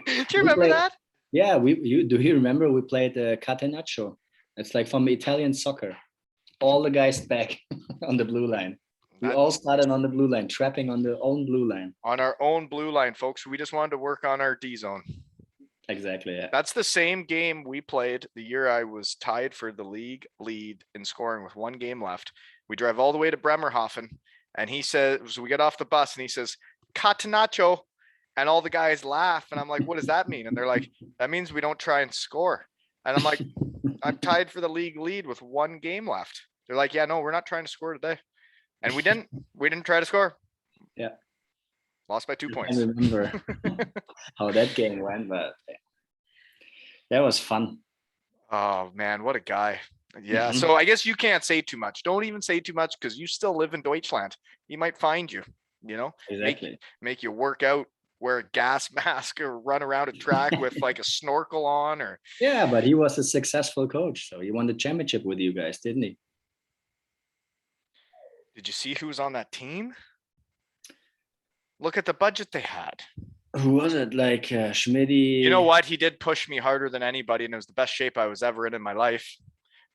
Speaker 1: you remember that?
Speaker 2: Yeah, do you remember we played Catenaccio? It's like from Italian soccer. All the guys back on the blue line. We all started on the blue line, trapping on their own blue line.
Speaker 1: On our own blue line, folks. We just wanted to work on our D zone.
Speaker 2: Exactly. Yeah.
Speaker 1: That's the same game we played the year I was tied for the league lead in scoring with 1 game left. We drive all the way to Bremerhaven, and he says, we get off the bus, and he says, Catenaccio, and all the guys laugh, and I'm like, what does that mean? And they're like, that means we don't try and score. And I'm like, I'm tied for the league lead with 1 game left. They're like, yeah, no, we're not trying to score today. And we didn't try to score.
Speaker 2: Yeah.
Speaker 1: Lost by 2 points.
Speaker 2: I remember how that game went, but that was fun.
Speaker 1: Oh man, what a guy. Yeah. So I guess you can't say too much. Don't even say too much, because you still live in Deutschland. He might find you,
Speaker 2: Exactly.
Speaker 1: Make you work out, wear a gas mask, or run around a track with like a snorkel on, or.
Speaker 2: Yeah, but he was a successful coach. So he won the championship with you guys, didn't he?
Speaker 1: Did you see who was on that team? Look at the budget they had.
Speaker 2: Who was it? Like Schmidty.
Speaker 1: You know what? He did push me harder than anybody, and it was the best shape I was ever in my life.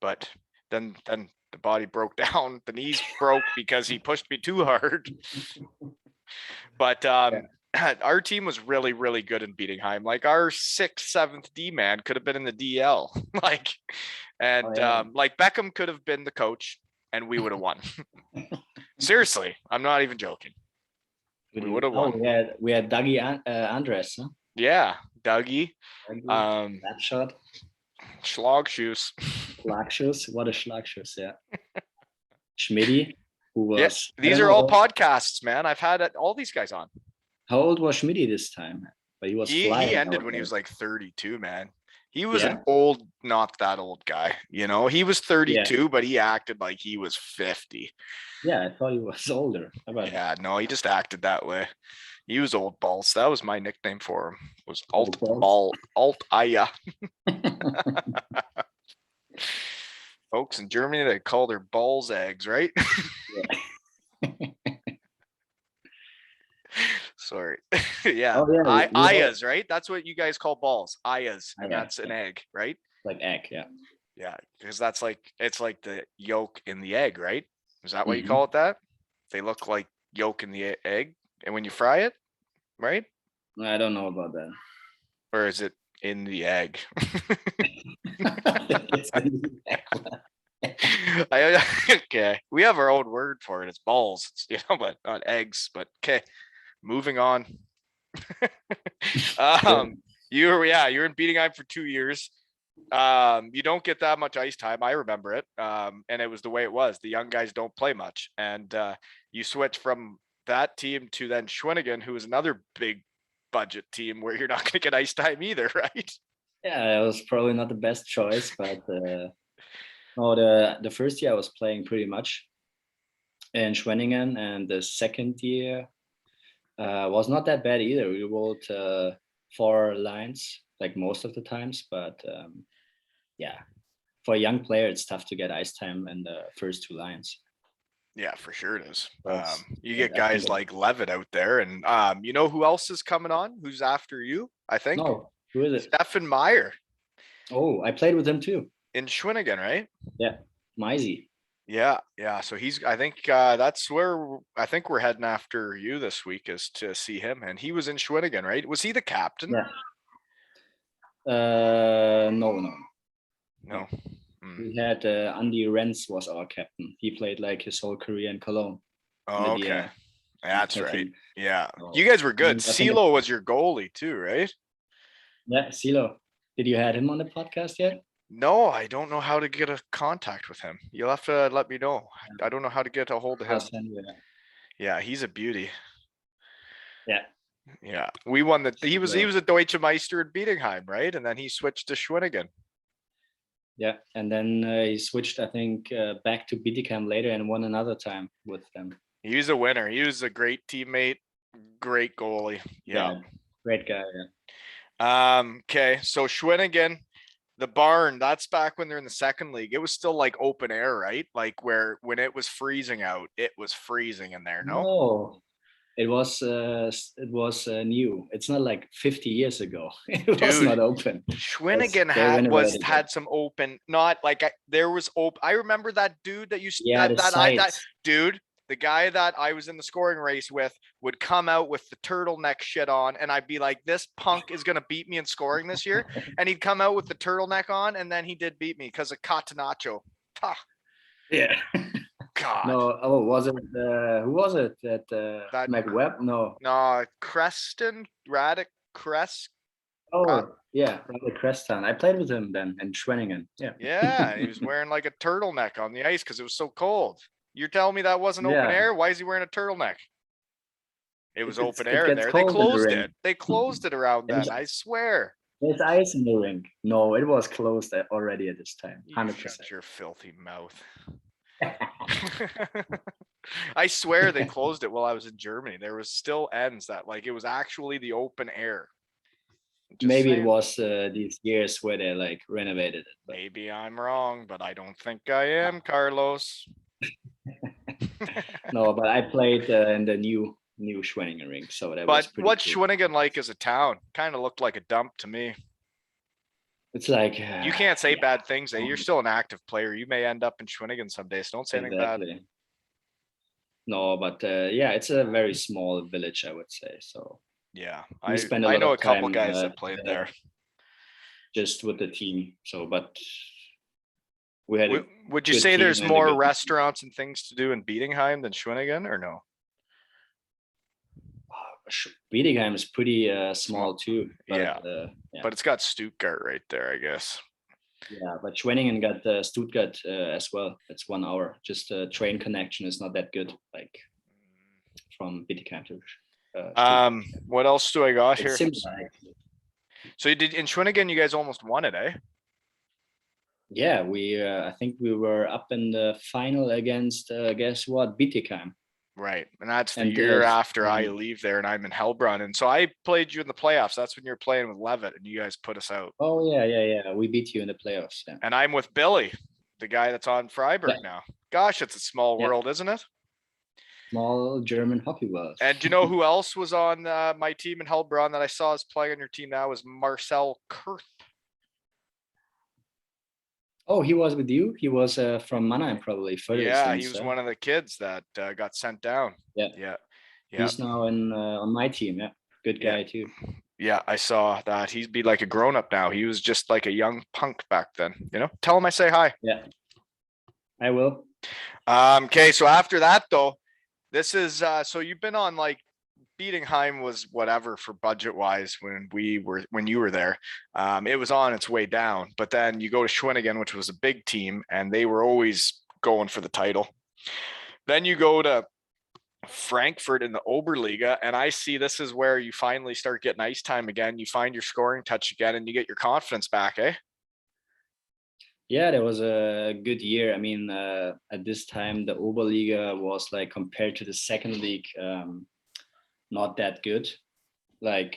Speaker 1: But then the body broke down. The knees broke because he pushed me too hard. But our team was really, really good in Bietigheim. Like, our 6th, 7th D man could have been in the DL. Like Beckham could have been the coach, and we would have won. Seriously, I'm not even joking. We would have won.
Speaker 2: We had Dougie Andres, huh?
Speaker 1: Yeah, Dougie.
Speaker 2: That shot.
Speaker 1: Schlagschuss.
Speaker 2: Schlagschuss. What a Schlagschuss, yeah. Schmidty, who was.
Speaker 1: Yes, these are all podcasts, man. I've had all these guys on.
Speaker 2: How old was Schmidty this time? But he was flying.
Speaker 1: He ended when he was like 32, man. He was
Speaker 2: Yeah?
Speaker 1: an old, not that old guy. You know, he was 32, but he acted like he was 50.
Speaker 2: Yeah, I thought he was older. How about
Speaker 1: Yeah, no, he just acted that way. He was old balls. That was my nickname for him. Was
Speaker 2: Old
Speaker 1: alt
Speaker 2: balls?
Speaker 1: ball, alt aya. Folks in Germany, they call their balls eggs, right? Sorry. Yeah.
Speaker 2: Oh, yeah, we had-
Speaker 1: Ayas, right? That's what you guys call balls. Ayas. And
Speaker 2: Aya,
Speaker 1: that's an egg, right?
Speaker 2: like egg, yeah.
Speaker 1: Yeah. Because that's like, it's like the yolk in the egg, right? Is that what you
Speaker 2: Mhm.
Speaker 1: call it that? They look like yolk in the egg. And when you fry it, right?
Speaker 2: I don't know about that.
Speaker 1: Or is it in the egg?
Speaker 2: It's in the egg.
Speaker 1: Okay. We have our own word for it. It's balls, but not eggs. But okay. Moving on. You're in Bietigheim for 2 years. You don't get that much ice time. I remember it. And it was the way it was. The young guys don't play much. And you switch from that team to then Schwinn, who is another big budget team where you're not going to get ice time either, right?
Speaker 2: Yeah, it was probably not the best choice, but no, the first year I was playing pretty much in Schwenningen, and the second year was not that bad either. We rolled 4 lines like most of the times, but yeah, for a young player, it's tough to get ice time in the first 2 lines.
Speaker 1: Yeah, for sure it is.
Speaker 2: That's-
Speaker 1: You
Speaker 2: yeah,
Speaker 1: get
Speaker 2: I
Speaker 1: guys
Speaker 2: think
Speaker 1: like Levitt out there, and you know who else is coming on? Who's after you? I think
Speaker 2: No, who is it?
Speaker 1: Stefan Meyer
Speaker 2: Oh, I played with him too.
Speaker 1: in Schwinn, right?
Speaker 2: Yeah, Mizey.
Speaker 1: Yeah. So I think that's where I think we're heading after you this week is to see him. And he was in Schwinn, right? Was he the captain?
Speaker 2: Yeah. No.
Speaker 1: No.
Speaker 2: We had Andy Renz was our captain. He played like his whole career in Cologne.
Speaker 1: Oh,
Speaker 2: in the
Speaker 1: okay. That's
Speaker 2: national
Speaker 1: right.
Speaker 2: team.
Speaker 1: Yeah.
Speaker 2: So,
Speaker 1: You guys were good.
Speaker 2: I think
Speaker 1: CeeLo was your goalie too, right?
Speaker 2: Yeah, CeeLo. Did you had him on the podcast yet?
Speaker 1: No, I don't know how to get a contact with him. You'll have to let me know. I don't know how to get a hold of him.
Speaker 2: I'll send you that.
Speaker 1: Yeah, he's a beauty.
Speaker 2: Yeah.
Speaker 1: Yeah. We won the he was
Speaker 2: Well-
Speaker 1: a Deutsche Meister at Bietigheim, right? And then he switched to Schwinn.
Speaker 2: Yeah, and then he switched, I think, back to Bietigheim later and won another time with them.
Speaker 1: He was a winner. He was a great teammate, great goalie. Yeah.
Speaker 2: Great guy. Yeah.
Speaker 1: Okay. So Schwinn, the barn, that's back when they're in the second league. It was still like open air, right? Like when it was freezing out, it was freezing in there, no?
Speaker 2: No, it was new. It's not like 50 years ago. It was
Speaker 1: Dude,
Speaker 2: not open.
Speaker 1: Schwinn
Speaker 2: They renovated it.
Speaker 1: had some open, not like there was open. I remember that dude that you
Speaker 2: Yeah, the
Speaker 1: that
Speaker 2: sides.
Speaker 1: dude, the guy that I was in the scoring race with would come out with the turtleneck shit on, and I'd be like, this punk is gonna beat me in scoring this year. And he'd come out with the turtleneck on, and then he did beat me because of Catenaccio.
Speaker 2: Yeah.
Speaker 1: God.
Speaker 2: No, oh, was it who was it? That
Speaker 1: That-
Speaker 2: McWebb? No.
Speaker 1: No, Creston, Radic Crest.
Speaker 2: Oh, yeah, Robert Creston. I played with him then in Schwenningen. Yeah.
Speaker 1: Yeah, he was wearing like a turtleneck on the ice because it was so cold. You're telling me that wasn't open
Speaker 2: Yeah.
Speaker 1: air? Why is he wearing a turtleneck? It was open
Speaker 2: It
Speaker 1: air in
Speaker 2: gets
Speaker 1: there. They
Speaker 2: cold in the
Speaker 1: closed
Speaker 2: ring.
Speaker 1: it. They closed it around
Speaker 2: It was-
Speaker 1: then. I swear.
Speaker 2: There's ice in the rink. No, it was closed already at this time.
Speaker 1: You
Speaker 2: 100%.
Speaker 1: shut your filthy mouth. I swear they closed it while I was in Germany. There was still ends that like it was actually the open air. Just
Speaker 2: Maybe
Speaker 1: saying.
Speaker 2: it was these years where they like renovated it. But
Speaker 1: Maybe I'm wrong, but I don't think I am, Carlos.
Speaker 2: no, but I played in the new Schwenningen rink, so that was
Speaker 1: But
Speaker 2: pretty
Speaker 1: what's
Speaker 2: cool.
Speaker 1: Schwinn like as a town? Kind of looked like a dump to me.
Speaker 2: It's like
Speaker 1: You can't say
Speaker 2: yeah,
Speaker 1: bad things. You're still an active player. You may end up in Schwinn someday. So don't say anything bad.
Speaker 2: exactly. No, but yeah, it's a very small village, I would say. So
Speaker 1: Yeah,
Speaker 2: we spend a
Speaker 1: I
Speaker 2: lot
Speaker 1: know
Speaker 2: of
Speaker 1: a couple
Speaker 2: time,
Speaker 1: guys that played there.
Speaker 2: just with the team. So, but we had
Speaker 1: Would you
Speaker 2: good
Speaker 1: say
Speaker 2: team
Speaker 1: there's
Speaker 2: and a
Speaker 1: more
Speaker 2: good-
Speaker 1: restaurants and things to do in Bietigheim than Schwinn, or no?
Speaker 2: Bietigheim is pretty small too. But,
Speaker 1: Yeah.
Speaker 2: yeah.
Speaker 1: But it's got Stuttgart right there, I guess.
Speaker 2: Yeah, but Schwenningen got Stuttgart as well. It's 1 hour. Just the train connection is not that good, like from Bietigheim to. Stuttgart.
Speaker 1: What else do I got
Speaker 2: It's
Speaker 1: here?
Speaker 2: similar, actually.
Speaker 1: So you did in Schwinn you guys almost won it, eh?
Speaker 2: Yeah, we I think we were up in the final against guess what, Bietigheim.
Speaker 1: Right. And that's the
Speaker 2: And
Speaker 1: year after I
Speaker 2: um,
Speaker 1: leave there and I'm in Hellbrunn. And so I played you in the playoffs. That's when you're playing with Levitt and you guys put us out.
Speaker 2: oh yeah, we beat you in the playoffs. Yeah,
Speaker 1: And I'm with Billy, the guy that's on Freiburg
Speaker 2: yeah,
Speaker 1: now. Gosh, it's a small
Speaker 2: yeah.
Speaker 1: world, isn't it?
Speaker 2: Small German hockey world.
Speaker 1: And do you know who else was on my team in Hellbrunn that I saw is playing on your team now? Was Marcel Kurth.
Speaker 2: Oh, he was with you. He was from Mannheim, probably further
Speaker 1: Yeah, he
Speaker 2: distance.
Speaker 1: was one of the kids that got sent down.
Speaker 2: Yeah,
Speaker 1: Yeah. Yeah.
Speaker 2: he's now in on my team. Yeah, good
Speaker 1: Yeah.
Speaker 2: guy too.
Speaker 1: Yeah, I saw that. He'd be like a grown up now. He was just like a young punk back then. You know, tell him I say hi.
Speaker 2: Yeah, I will.
Speaker 1: Okay, so after that though, this is so you've been on like Bietigheim was whatever for budget wise when you were there. It was on its way down, but then you go to Schwinn, which was a big team, and they were always going for the title. Then you go to Frankfurt in the Oberliga, and I see this is where you finally start getting ice time again. You find your scoring touch again, and you get your confidence back, eh?
Speaker 2: Yeah, that was a good year. I mean, at this time, the Oberliga was like compared to the second league, not that good. Like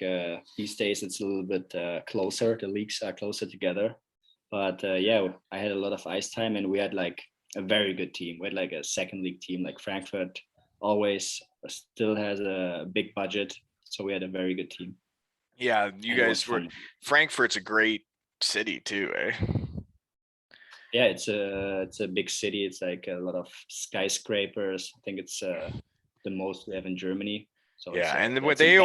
Speaker 2: these days, it's a little bit closer. The leagues are closer together. But yeah, I had a lot of ice time, and we had like a very good team. We had like a second league team, like Frankfurt always still has a big budget, so we had a very good team.
Speaker 1: Yeah, you
Speaker 2: And it was
Speaker 1: guys were.
Speaker 2: fun.
Speaker 1: Frankfurt's a great city too, eh?
Speaker 2: Yeah, it's a big city. It's like a lot of skyscrapers. I think it's the most we have in Germany. So
Speaker 1: Yeah, and then
Speaker 2: it's a
Speaker 1: they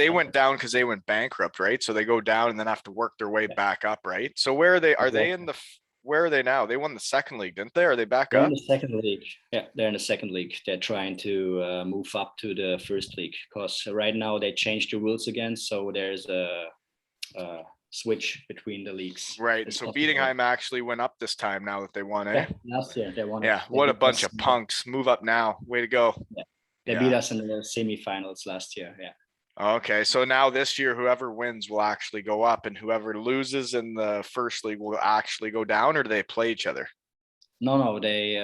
Speaker 2: bank.
Speaker 1: went down because they went bankrupt, right? So they go down and then have to work their way back up, right? So where are they? Are they in
Speaker 2: Exactly.
Speaker 1: where are they now? They won the second league, didn't they? Are they back
Speaker 2: They're in
Speaker 1: up?
Speaker 2: the second league. Yeah, they're in the second league. They're trying to move up to the first league because right now they changed the rules again. So there's a switch between the leagues.
Speaker 1: Right. And
Speaker 2: It's
Speaker 1: so
Speaker 2: possible.
Speaker 1: Bietigheim actually went up this time now that they won, eh?
Speaker 2: Yeah, last year they won it.
Speaker 1: Yeah.
Speaker 2: They
Speaker 1: What a
Speaker 2: beat
Speaker 1: bunch
Speaker 2: us.
Speaker 1: of punks. Move up now. Way to go.
Speaker 2: Yeah, they
Speaker 1: Yeah.
Speaker 2: beat us in the semifinals last year. Yeah.
Speaker 1: Okay. So now this year, whoever wins will actually go up, and whoever loses in the first league will actually go down, or do they play each other?
Speaker 2: No, they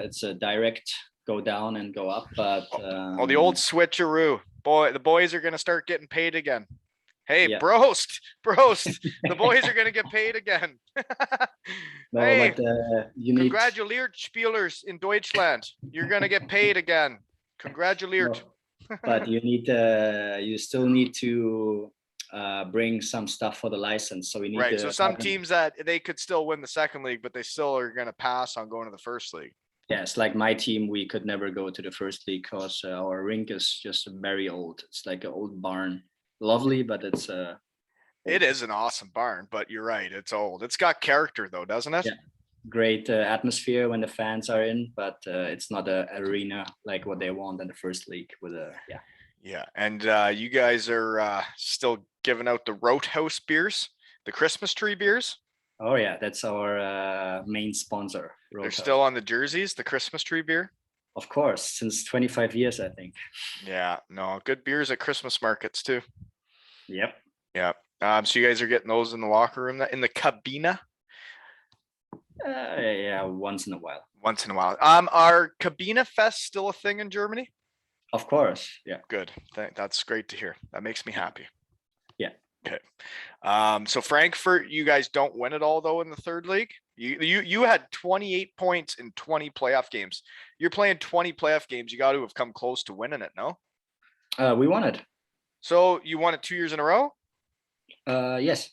Speaker 2: it's a direct go down and go up, but
Speaker 1: Oh, the old switcheroo. Boy, the boys are gonna start getting paid again. Hey,
Speaker 2: yeah.
Speaker 1: brost. The boys are gonna get paid again.
Speaker 2: No,
Speaker 1: Hey,
Speaker 2: but you need
Speaker 1: congratulate Spielers in Deutschland. You're gonna get paid again. Congratulate.
Speaker 2: no, but you still need to bring some stuff for the license. So we need
Speaker 1: Right.
Speaker 2: to
Speaker 1: So some teams that they could still win the second league, but they still are gonna pass on going to the first league.
Speaker 2: yes, like my team, we could never go to the first league because our rink is just very old. It's like an old barn. Lovely, but it's
Speaker 1: It is an awesome barn, but you're right, it's old. It's got character though, doesn't it?
Speaker 2: Yeah. Great atmosphere when the fans are in, but it's not an arena like what they want in the first league with a yeah.
Speaker 1: Yeah. And you guys are still giving out the Roadhouse beers, the Christmas tree beers.
Speaker 2: Oh yeah, that's our main sponsor.
Speaker 1: They're
Speaker 2: Roadhouse.
Speaker 1: still on the jerseys, the Christmas tree beer.
Speaker 2: Of course, since 25 years, I think.
Speaker 1: Yeah, no, good beers at Christmas markets too.
Speaker 2: Yep.
Speaker 1: Yeah. So you guys are getting those in the locker room, in the cabina
Speaker 2: Yeah, once in a while.
Speaker 1: once in a while. Are cabina fest still a thing in Germany?
Speaker 2: Of course, yeah.
Speaker 1: Good. That's great to hear. That makes me happy.
Speaker 2: Yeah.
Speaker 1: Okay. So Frankfurt, you guys don't win it all though in the third league. You had 28 points in 20 playoff games. You're playing 20 playoff games. You got to have come close to winning it, no?
Speaker 2: We won it.
Speaker 1: So you won it 2 years in a row?
Speaker 2: Yes.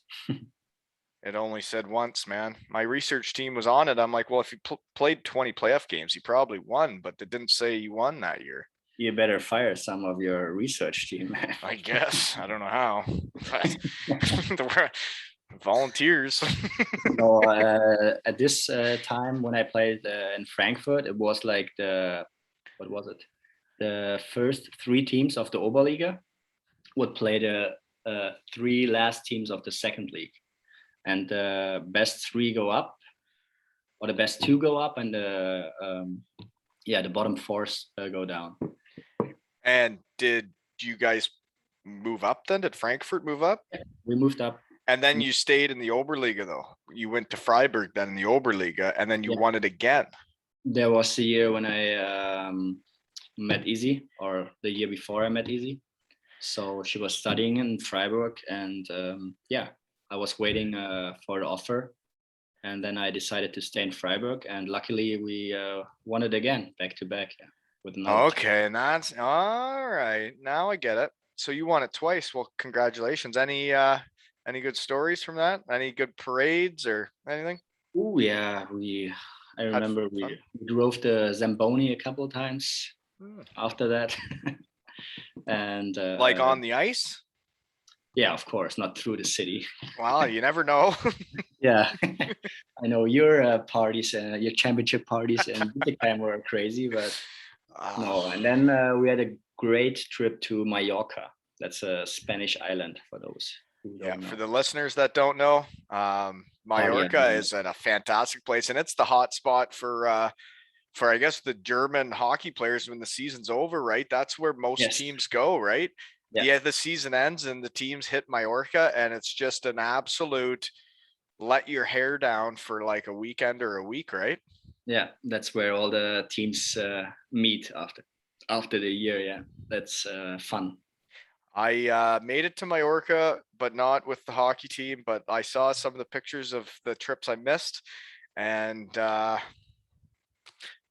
Speaker 1: It only said once, man. My research team was on it. I'm like, well, if you played 20 playoff games, you probably won, but it didn't say you won that year.
Speaker 2: You better fire some of your research team.
Speaker 1: I guess. I don't know how. But volunteers.
Speaker 2: No, at this time when I played in Frankfurt, it was like what was it? The first three teams of the Oberliga would play the three last teams of the second league, and the best three go up, or the best two go up, and the bottom four go down.
Speaker 1: And did you guys move up then? Did Frankfurt move up?
Speaker 2: We moved up.
Speaker 1: And then you stayed in the Oberliga though. You went to Freiburg then in the Oberliga, and then you
Speaker 2: Yeah.
Speaker 1: won it again.
Speaker 2: There was the year when I met Izzy, or the year before I met Izzy. So she was studying in Freiburg, and I was waiting for the offer, and then I decided to stay in Freiburg, and luckily we won it again, back to back, with another team.
Speaker 1: Okay, and that's all right. Now I get it. So you won it twice. Well, congratulations. Any good stories from that? Any good parades or anything?
Speaker 2: Oh yeah, I
Speaker 1: Had
Speaker 2: remember
Speaker 1: fun?
Speaker 2: we drove the Zamboni a couple of times
Speaker 1: Hmm.
Speaker 2: after that. And
Speaker 1: Like on the ice?
Speaker 2: yeah, of course, not through the city.
Speaker 1: Well, you never know.
Speaker 2: Yeah, I know your parties, your championship parties in Bietigheim were crazy, but no. And then we had a great trip to Mallorca. That's a Spanish island for those who
Speaker 1: Yeah,
Speaker 2: don't
Speaker 1: for
Speaker 2: know.
Speaker 1: the listeners that don't know,
Speaker 2: Party
Speaker 1: Mallorca
Speaker 2: island.
Speaker 1: is a fantastic place, and it's the hot spot for I guess the German hockey players when the season's over, right? That's where most
Speaker 2: Yes.
Speaker 1: teams go, right?
Speaker 2: Yeah.
Speaker 1: Yeah, the season ends and the teams hit Mallorca, and it's just an absolute let your hair down for like a weekend or a week, right?
Speaker 2: Yeah, that's where all the teams meet after the year. Yeah, that's fun.
Speaker 1: I made it to Mallorca, but not with the hockey team. But I saw some of the pictures of the trips I missed, and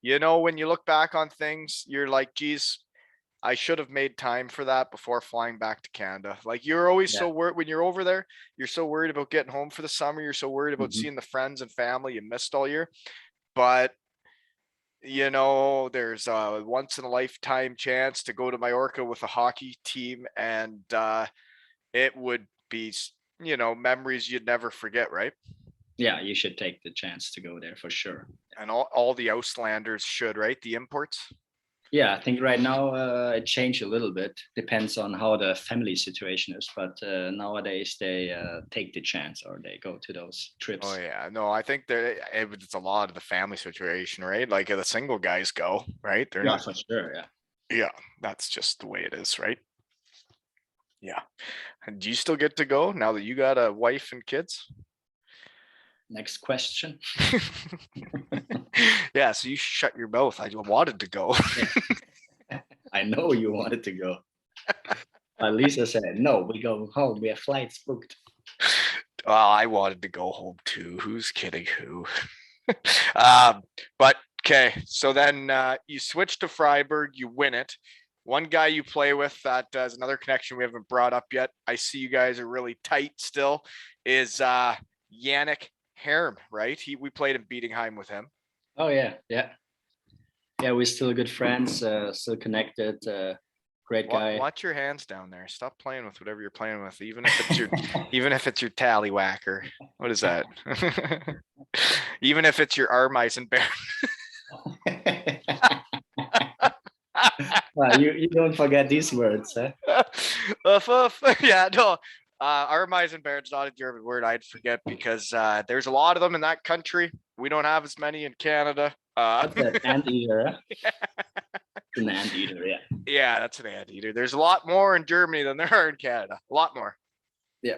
Speaker 1: when you look back on things, you're like, geez, I should have made time for that before flying back to Canada. Like you're always
Speaker 2: Yeah.
Speaker 1: so worried when you're over there, you're so worried about getting home for the summer. You're so worried about
Speaker 2: Mhm.
Speaker 1: seeing the friends and family you missed all year. But there's a once in a lifetime chance to go to Mallorca with a hockey team, and it would be, memories you'd never forget, right?
Speaker 2: Yeah, you should take the chance to go there for sure.
Speaker 1: And all the Auslanders should, right? The imports.
Speaker 2: Yeah, I think right now it changed a little bit. Depends on how the family situation is, but nowadays they take the chance or they go to those trips.
Speaker 1: Oh yeah, no, I think it's a lot of the family situation, right? Like the single guys go, right? They're
Speaker 2: Yeah,
Speaker 1: not.
Speaker 2: for sure. Yeah.
Speaker 1: Yeah, that's just the way it is, right? Yeah. And do you still get to go now that you got a wife and kids?
Speaker 2: Next question.
Speaker 1: Yeah, so you shut your mouth. I wanted to go.
Speaker 2: I know you wanted to go. But Lisa said, no, we go home. We have flights booked.
Speaker 1: Well, I wanted to go home too. Who's kidding who? But okay, so then you switch to Freiburg, you win it. One guy you play with that is another connection we haven't brought up yet. I see you guys are really tight still. Is Yannick Herm, right? We played in Bietigheim with him.
Speaker 2: Oh yeah, yeah. Yeah, we're still good friends, still connected. Great guy.
Speaker 1: Watch your hands down there. Stop playing with whatever you're playing with, even if it's your even if it's your tallywhacker. What is that? Even if it's your Armeisenberg.
Speaker 2: You don't forget these words, huh?
Speaker 1: Yeah, no. Armeisenberg's not a German word I'd forget because there's a lot of them in that country. We don't have as many in Canada.
Speaker 2: That's an anteater. Huh? An anteater, yeah.
Speaker 1: Yeah, that's an anteater. There's a lot more in Germany than there are in Canada. A lot more.
Speaker 2: Yeah.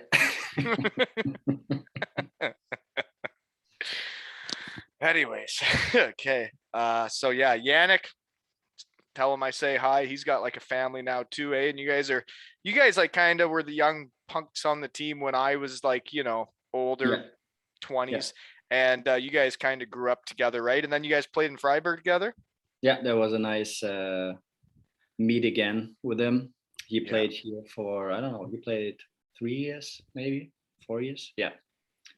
Speaker 1: Anyways, okay. So yeah, Yannick, tell him I say hi. He's got like a family now too, eh? And you guys like kind of were the young punks on the team when I was like, older, 20s. And you guys kind of grew up together, right? And then you guys played in Freiburg together?
Speaker 2: Yeah, there was a nice meet again with him. He played here for, I don't know, he played 3 years, maybe 4 years. Yeah.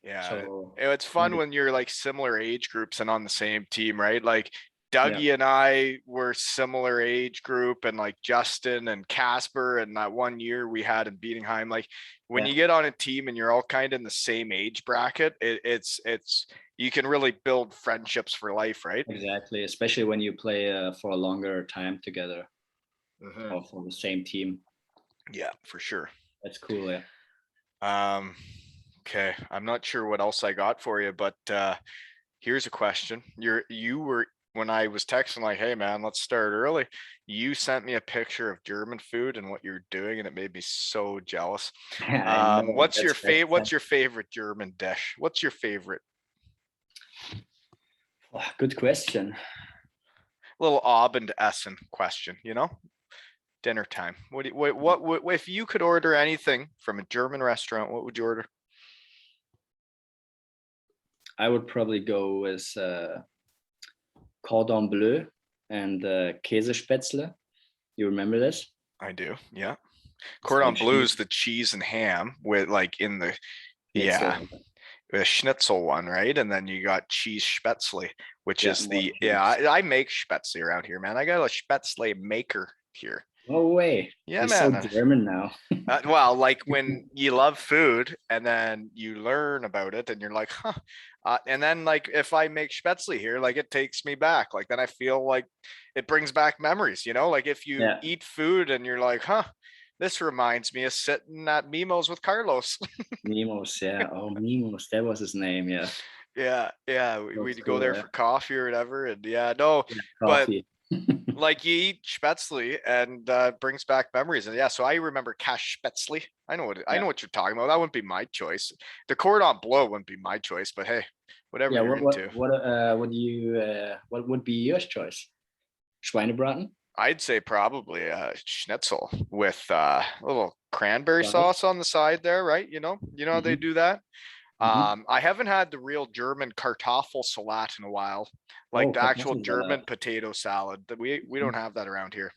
Speaker 1: Yeah.
Speaker 2: So
Speaker 1: It's fun when you're like similar age groups and on the same team, right? Like Dougie and I were similar age group, and like Justin and Casper, and that one year we had in Bietigheim. Like when you get on a team and you're all kind of in the same age bracket, it's you can really build friendships for life, right?
Speaker 2: Exactly, especially when you play for a longer time together or for the same team.
Speaker 1: Yeah, for sure.
Speaker 2: That's cool. Yeah.
Speaker 1: Okay, I'm not sure what else I got for you, but here's a question. You were when I was texting like, hey man, let's start early, you sent me a picture of German food and what you're doing, and it made me so jealous.
Speaker 2: I know.
Speaker 1: What's your
Speaker 2: that's
Speaker 1: what's your favorite German dish? What's your favorite?
Speaker 2: good question.
Speaker 1: Little Abendessen question, dinner time. What if you could order anything from a German restaurant, what would you order?
Speaker 2: I would probably go with cordon bleu and Käsespätzle. You remember this?
Speaker 1: I do, yeah.
Speaker 2: It's
Speaker 1: Cordon
Speaker 2: like
Speaker 1: bleu is the cheese and ham with like in the yeah, the schnitzel one, right? And then you got cheese spätzle, which is the I make spätzle around here, man. I got a spätzle maker here.
Speaker 2: No way.
Speaker 1: Yeah,
Speaker 2: You're
Speaker 1: man.
Speaker 2: so German now.
Speaker 1: Well, like when you love food and then you learn about it and you're like, huh. And then like if I make spätzle here, like it takes me back. Like then I feel like it brings back memories, like if you eat food and you're like, huh, this reminds me of sitting at Mimo's with Carlos.
Speaker 2: Mimo's, yeah. Oh, Mimo's, that was his name, yeah.
Speaker 1: Yeah. We'd go there for coffee or whatever. And but
Speaker 2: coffee.
Speaker 1: like you eat spätzle and brings back memories. And so I remember cash spätzle. I know what you're talking about. That wouldn't be my choice. The cordon bleu wouldn't be my choice, but hey, whatever you're into.
Speaker 2: What would be your choice? Schweinebraten?
Speaker 1: I'd say probably schnitzel with a little cranberry sauce on the side there, right? You know how they do that. I haven't had the real German Kartoffelsalat in a while, like the actual German potato salad. That we don't have that around here.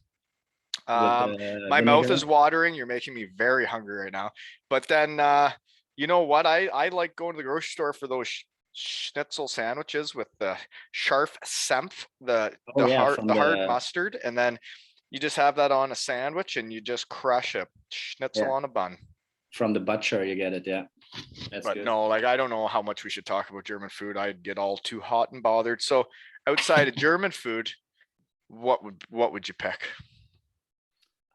Speaker 1: My mouth is watering. You're making me very hungry right now. But then, you know what? I like going to the grocery store for those schnitzel sandwiches with the scharf Senf, the hard mustard, and then you just have that on a sandwich and you just crush a schnitzel on a bun.
Speaker 2: From the butcher, you get it, yeah.
Speaker 1: That's good. No, like I don't know how much we should talk about German food. I'd get all too hot and bothered. So outside of German food, what would you pick?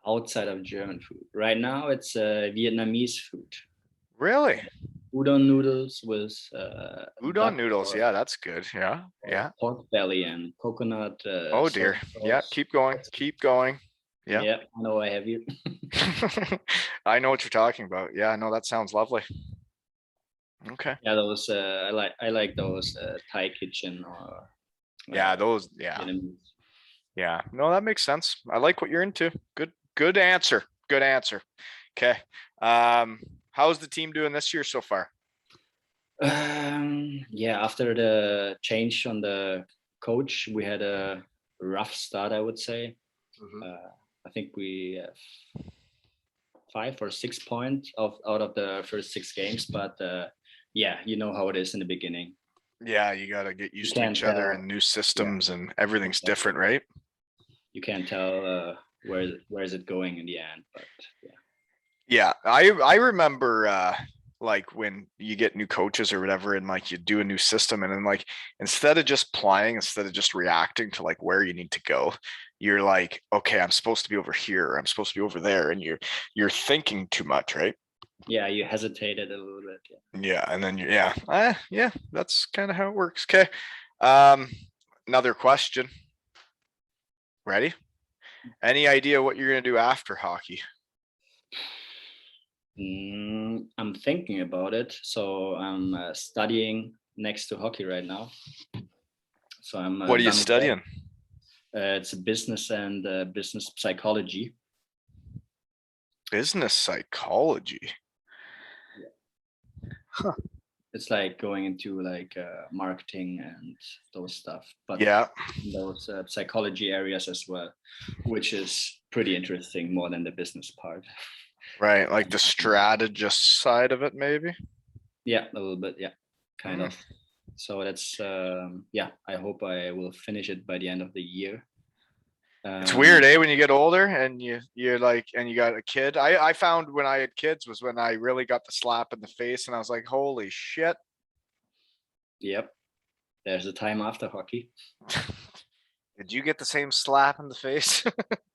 Speaker 2: Outside of German food. Right now it's Vietnamese food.
Speaker 1: Really?
Speaker 2: Udon noodles with
Speaker 1: udon noodles, yeah, that's good. Yeah.
Speaker 2: Pork belly and coconut.
Speaker 1: Oh dear. Yeah, keep going. Yeah,
Speaker 2: I know I have you.
Speaker 1: I know what you're talking about. Yeah, no, that sounds lovely. Okay.
Speaker 2: Yeah, those I like those Thai kitchen or
Speaker 1: those
Speaker 2: Vietnamese.
Speaker 1: Yeah, no, that makes sense. I like what you're into. Good answer. Okay. How's the team doing this year so far?
Speaker 2: After the change on the coach, we had a rough start, I would say. I think we have 5 or 6 points out of the first 6 games, but you know how it is in the beginning. Yeah,
Speaker 1: you got to get used to each other and new systems and everything's different, right?
Speaker 2: You can't tell where is it going in the end, but
Speaker 1: I remember like when you get new coaches or whatever and like you do a new system and then like instead of just reacting to like where you need to go, you're like, okay, I'm supposed to be over here, I'm supposed to be over there, and you're thinking too much, right?
Speaker 2: Yeah, you hesitated a little bit.
Speaker 1: Yeah, and then that's kind of how it works. Okay. Another question. Ready? Any idea what you're gonna do after hockey?
Speaker 2: I'm thinking about it. So I'm studying next to hockey right now. So I'm.
Speaker 1: What are you studying?
Speaker 2: It's business and business psychology.
Speaker 1: Business psychology.
Speaker 2: Yeah. Huh. It's like going into like marketing and those stuff, but those psychology areas as well, which is pretty interesting more than the business part.
Speaker 1: Right, like the strategist side of it, maybe.
Speaker 2: Yeah, a little bit. Yeah, kind of. So that's I hope I will finish it by the end of the year.
Speaker 1: It's weird, when you get older and you're like, and you got a kid. I found when I had kids was when I really got the slap in the face and I was like, holy shit.
Speaker 2: Yep. There's a time after hockey.
Speaker 1: Did you get the same slap in the face?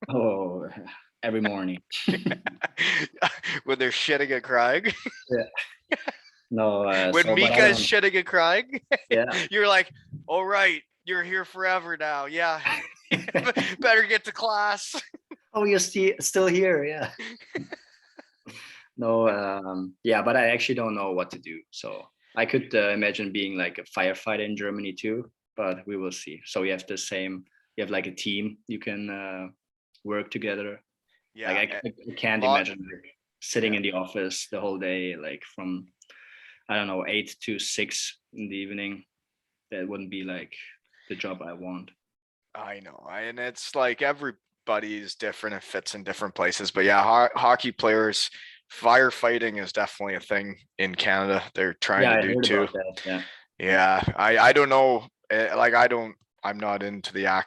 Speaker 2: Oh, every morning.
Speaker 1: When they're shitting and crying?
Speaker 2: Yeah. No.
Speaker 1: When Mika's shitting and crying?
Speaker 2: Yeah.
Speaker 1: You're like, all right, You're here forever now. Yeah. Better get to class.
Speaker 2: Oh, you're still here, yeah. No, yeah, but I actually don't know what to do. So I could imagine being like a firefighter in Germany too, but we will see. So you have you have like a team you can work together.
Speaker 1: Yeah.
Speaker 2: Like I can't imagine like sitting in the office the whole day, like from, I don't know, 8 to 6 in the evening. That wouldn't be like the job I want.
Speaker 1: I know. And it's like everybody's different. It fits in different places. But yeah, hockey players, firefighting is definitely a thing in Canada. They're trying
Speaker 2: Yeah,
Speaker 1: to
Speaker 2: I
Speaker 1: do
Speaker 2: heard
Speaker 1: too.
Speaker 2: about that. Yeah.
Speaker 1: Yeah. I don't know. Like I'm not into the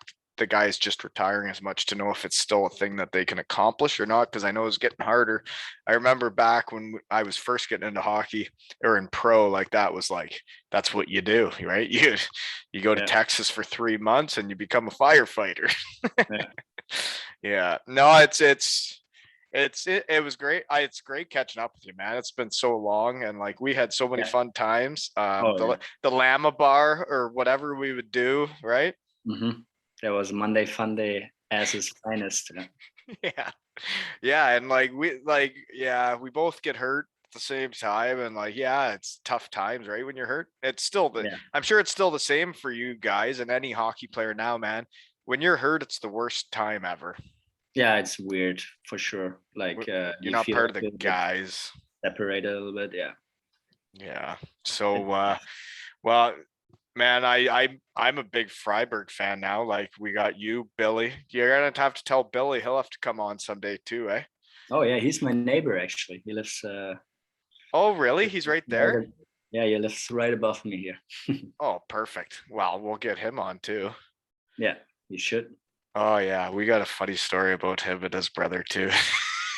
Speaker 1: guys just retiring as much to know if it's still a thing that they can accomplish or not, because I know it's getting harder. I remember back when I was first getting into hockey or in pro, like that's what you do, right? You go to Texas for 3 months and you become a firefighter.
Speaker 2: Yeah.
Speaker 1: Yeah. No, it was great. It's great catching up with you, man. It's been so long, and like we had so many fun times. The Llama Bar or whatever we would do, right?
Speaker 2: Mm-hmm. That was Monday Fun Day as his finest.
Speaker 1: Yeah. Yeah. And we both get hurt at the same time. And it's tough times, right? When you're hurt, it's still I'm sure it's still the same for you guys and any hockey player now, man. When you're hurt, it's the worst time ever.
Speaker 2: Yeah, it's weird for sure. Like
Speaker 1: you're
Speaker 2: you
Speaker 1: not
Speaker 2: feel
Speaker 1: part of the guys.
Speaker 2: Separated a little bit. Yeah.
Speaker 1: Yeah. So, well, man, I'm a big Freiburg fan now. Like we got you, Billy. You're gonna have to tell Billy he'll have to come on someday too, eh?
Speaker 2: Oh yeah, he's my neighbor actually. He lives.
Speaker 1: Oh really? He's right there.
Speaker 2: Yeah, he lives right above me here.
Speaker 1: Oh, perfect. Well, we'll get him on too.
Speaker 2: Yeah, you should.
Speaker 1: Oh yeah, we got a funny story about him and his brother too.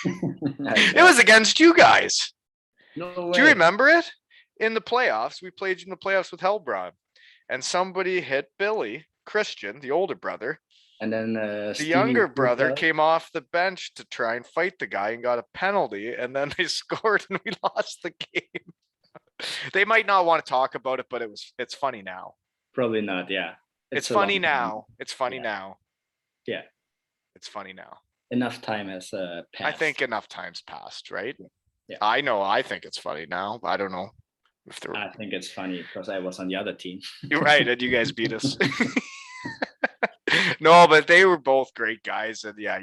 Speaker 1: It was against you guys.
Speaker 2: No way.
Speaker 1: Do you remember it? In the playoffs, we played in the playoffs with Hellbron, and somebody hit Billy, Christian, the older brother.
Speaker 2: And then
Speaker 1: the younger brother came off the bench to try and fight the guy and got a penalty, and then they scored and we lost the game. They might not want to talk about it, but it's funny now.
Speaker 2: Probably not, yeah.
Speaker 1: It's funny now. It's funny now.
Speaker 2: Yeah.
Speaker 1: It's funny now.
Speaker 2: Enough time has passed.
Speaker 1: I think enough time's passed, right?
Speaker 2: Yeah.
Speaker 1: I know. I think it's funny now. I don't know if
Speaker 2: I think it's funny because I was on the other team.
Speaker 1: You're right, and you guys beat us. No, but they were both great guys, and yeah,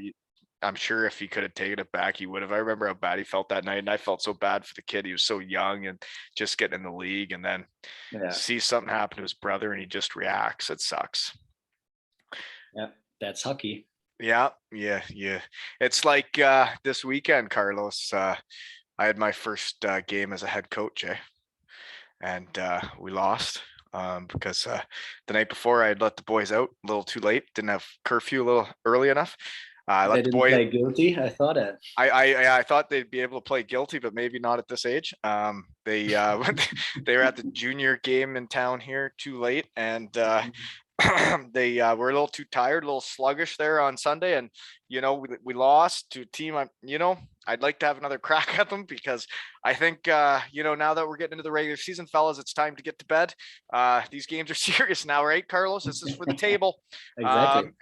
Speaker 1: I'm sure if he could have taken it back, he would have. I remember how bad he felt that night, and I felt so bad for the kid. He was so young and just getting in the league, and then see something happen to his brother, and he just reacts. It sucks.
Speaker 2: Yeah, that's hockey.
Speaker 1: Yeah. It's like this weekend, Carlos. I had my first game as a head coach, and we lost. Because the night before I had let the boys out a little too late, didn't have curfew a little early enough. I let the boys
Speaker 2: play guilty. I thought it.
Speaker 1: I thought they'd be able to play guilty, but maybe not at this age. They they were at the junior game in town here too late, and they were a little too tired, a little sluggish there on Sunday, and we lost to a team. I'd like to have another crack at them because I think now that we're getting into the regular season, fellas, it's time to get to bed. These games are serious now, right, Carlos? This is for the table.
Speaker 2: Exactly.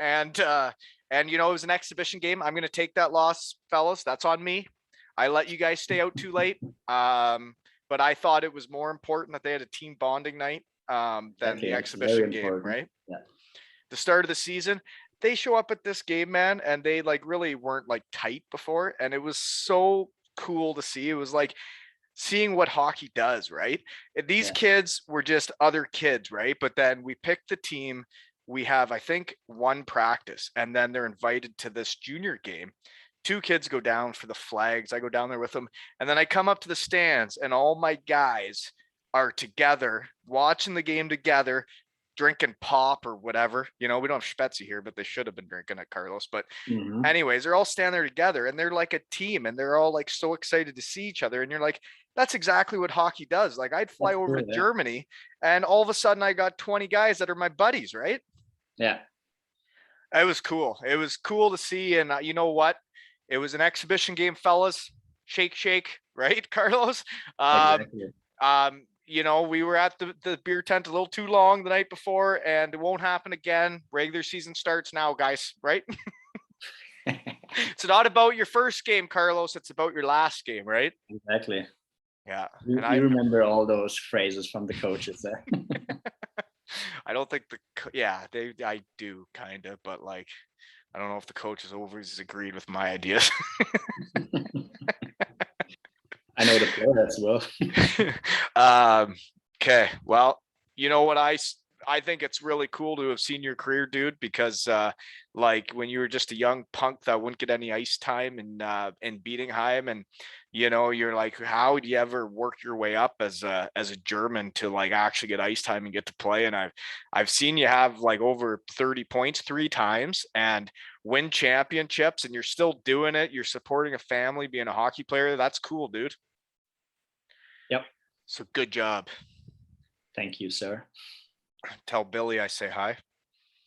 Speaker 1: And it was an exhibition game. I'm going to take that loss, fellas. That's on me. I let you guys stay out too late. But I thought it was more important that they had a team bonding night than the exhibition game, right?
Speaker 2: Yeah.
Speaker 1: The start of the season, they show up at this game, man, and they really weren't tight before, and it was so cool to see. It was like seeing what hockey does, right? These kids were just other kids, right? But then we picked the team. We have, I think, one practice, and then they're invited to this junior game. 2 kids go down for the flags. I go down there with them, and then I come up to the stands, and all my guys are together watching the game together, drinking pop or whatever. We don't have Spetzy here, but they should have been drinking it, Carlos. But anyways, they're all standing there together, and they're like a team, and they're all so excited to see each other. And you're like, that's exactly what hockey does. I'd fly over to Germany, and all of a sudden I got 20 guys that are my buddies, right?
Speaker 2: Yeah.
Speaker 1: It was cool. It was cool to see. And you know what? It was an exhibition game, fellas. Shake, shake, right, Carlos?
Speaker 2: Exactly.
Speaker 1: we were at the beer tent a little too long the night before, and it won't happen again. Regular season starts now, guys, right? It's not about your first game, Carlos. It's about your last game, right?
Speaker 2: Exactly.
Speaker 1: Yeah.
Speaker 2: You,
Speaker 1: And
Speaker 2: you remember all those phrases from the coaches there.
Speaker 1: I don't think I do kind of, but like, I don't know if the coaches always agreed with my ideas.
Speaker 2: I know the player as well.
Speaker 1: Okay. Well, you know what? I think it's really cool to have seen your career, dude, because like when you were just a young punk that wouldn't get any ice time in Bietigheim, and you're like, how do you ever work your way up as a German to like actually get ice time and get to play? And I've seen you have like over 30 points 3 times and win championships, and you're still doing it. You're supporting a family, being a hockey player. That's cool, dude.
Speaker 2: Yep.
Speaker 1: So good job.
Speaker 2: Thank you, sir.
Speaker 1: Tell Billy I say hi.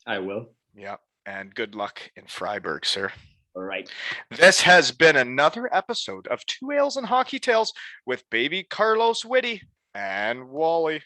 Speaker 2: I will.
Speaker 1: Yeah. And good luck in Freiburg, sir.
Speaker 2: All right.
Speaker 1: This has been another episode of Two Ales and Hockey Tales with baby Carlos Whitty and Wally.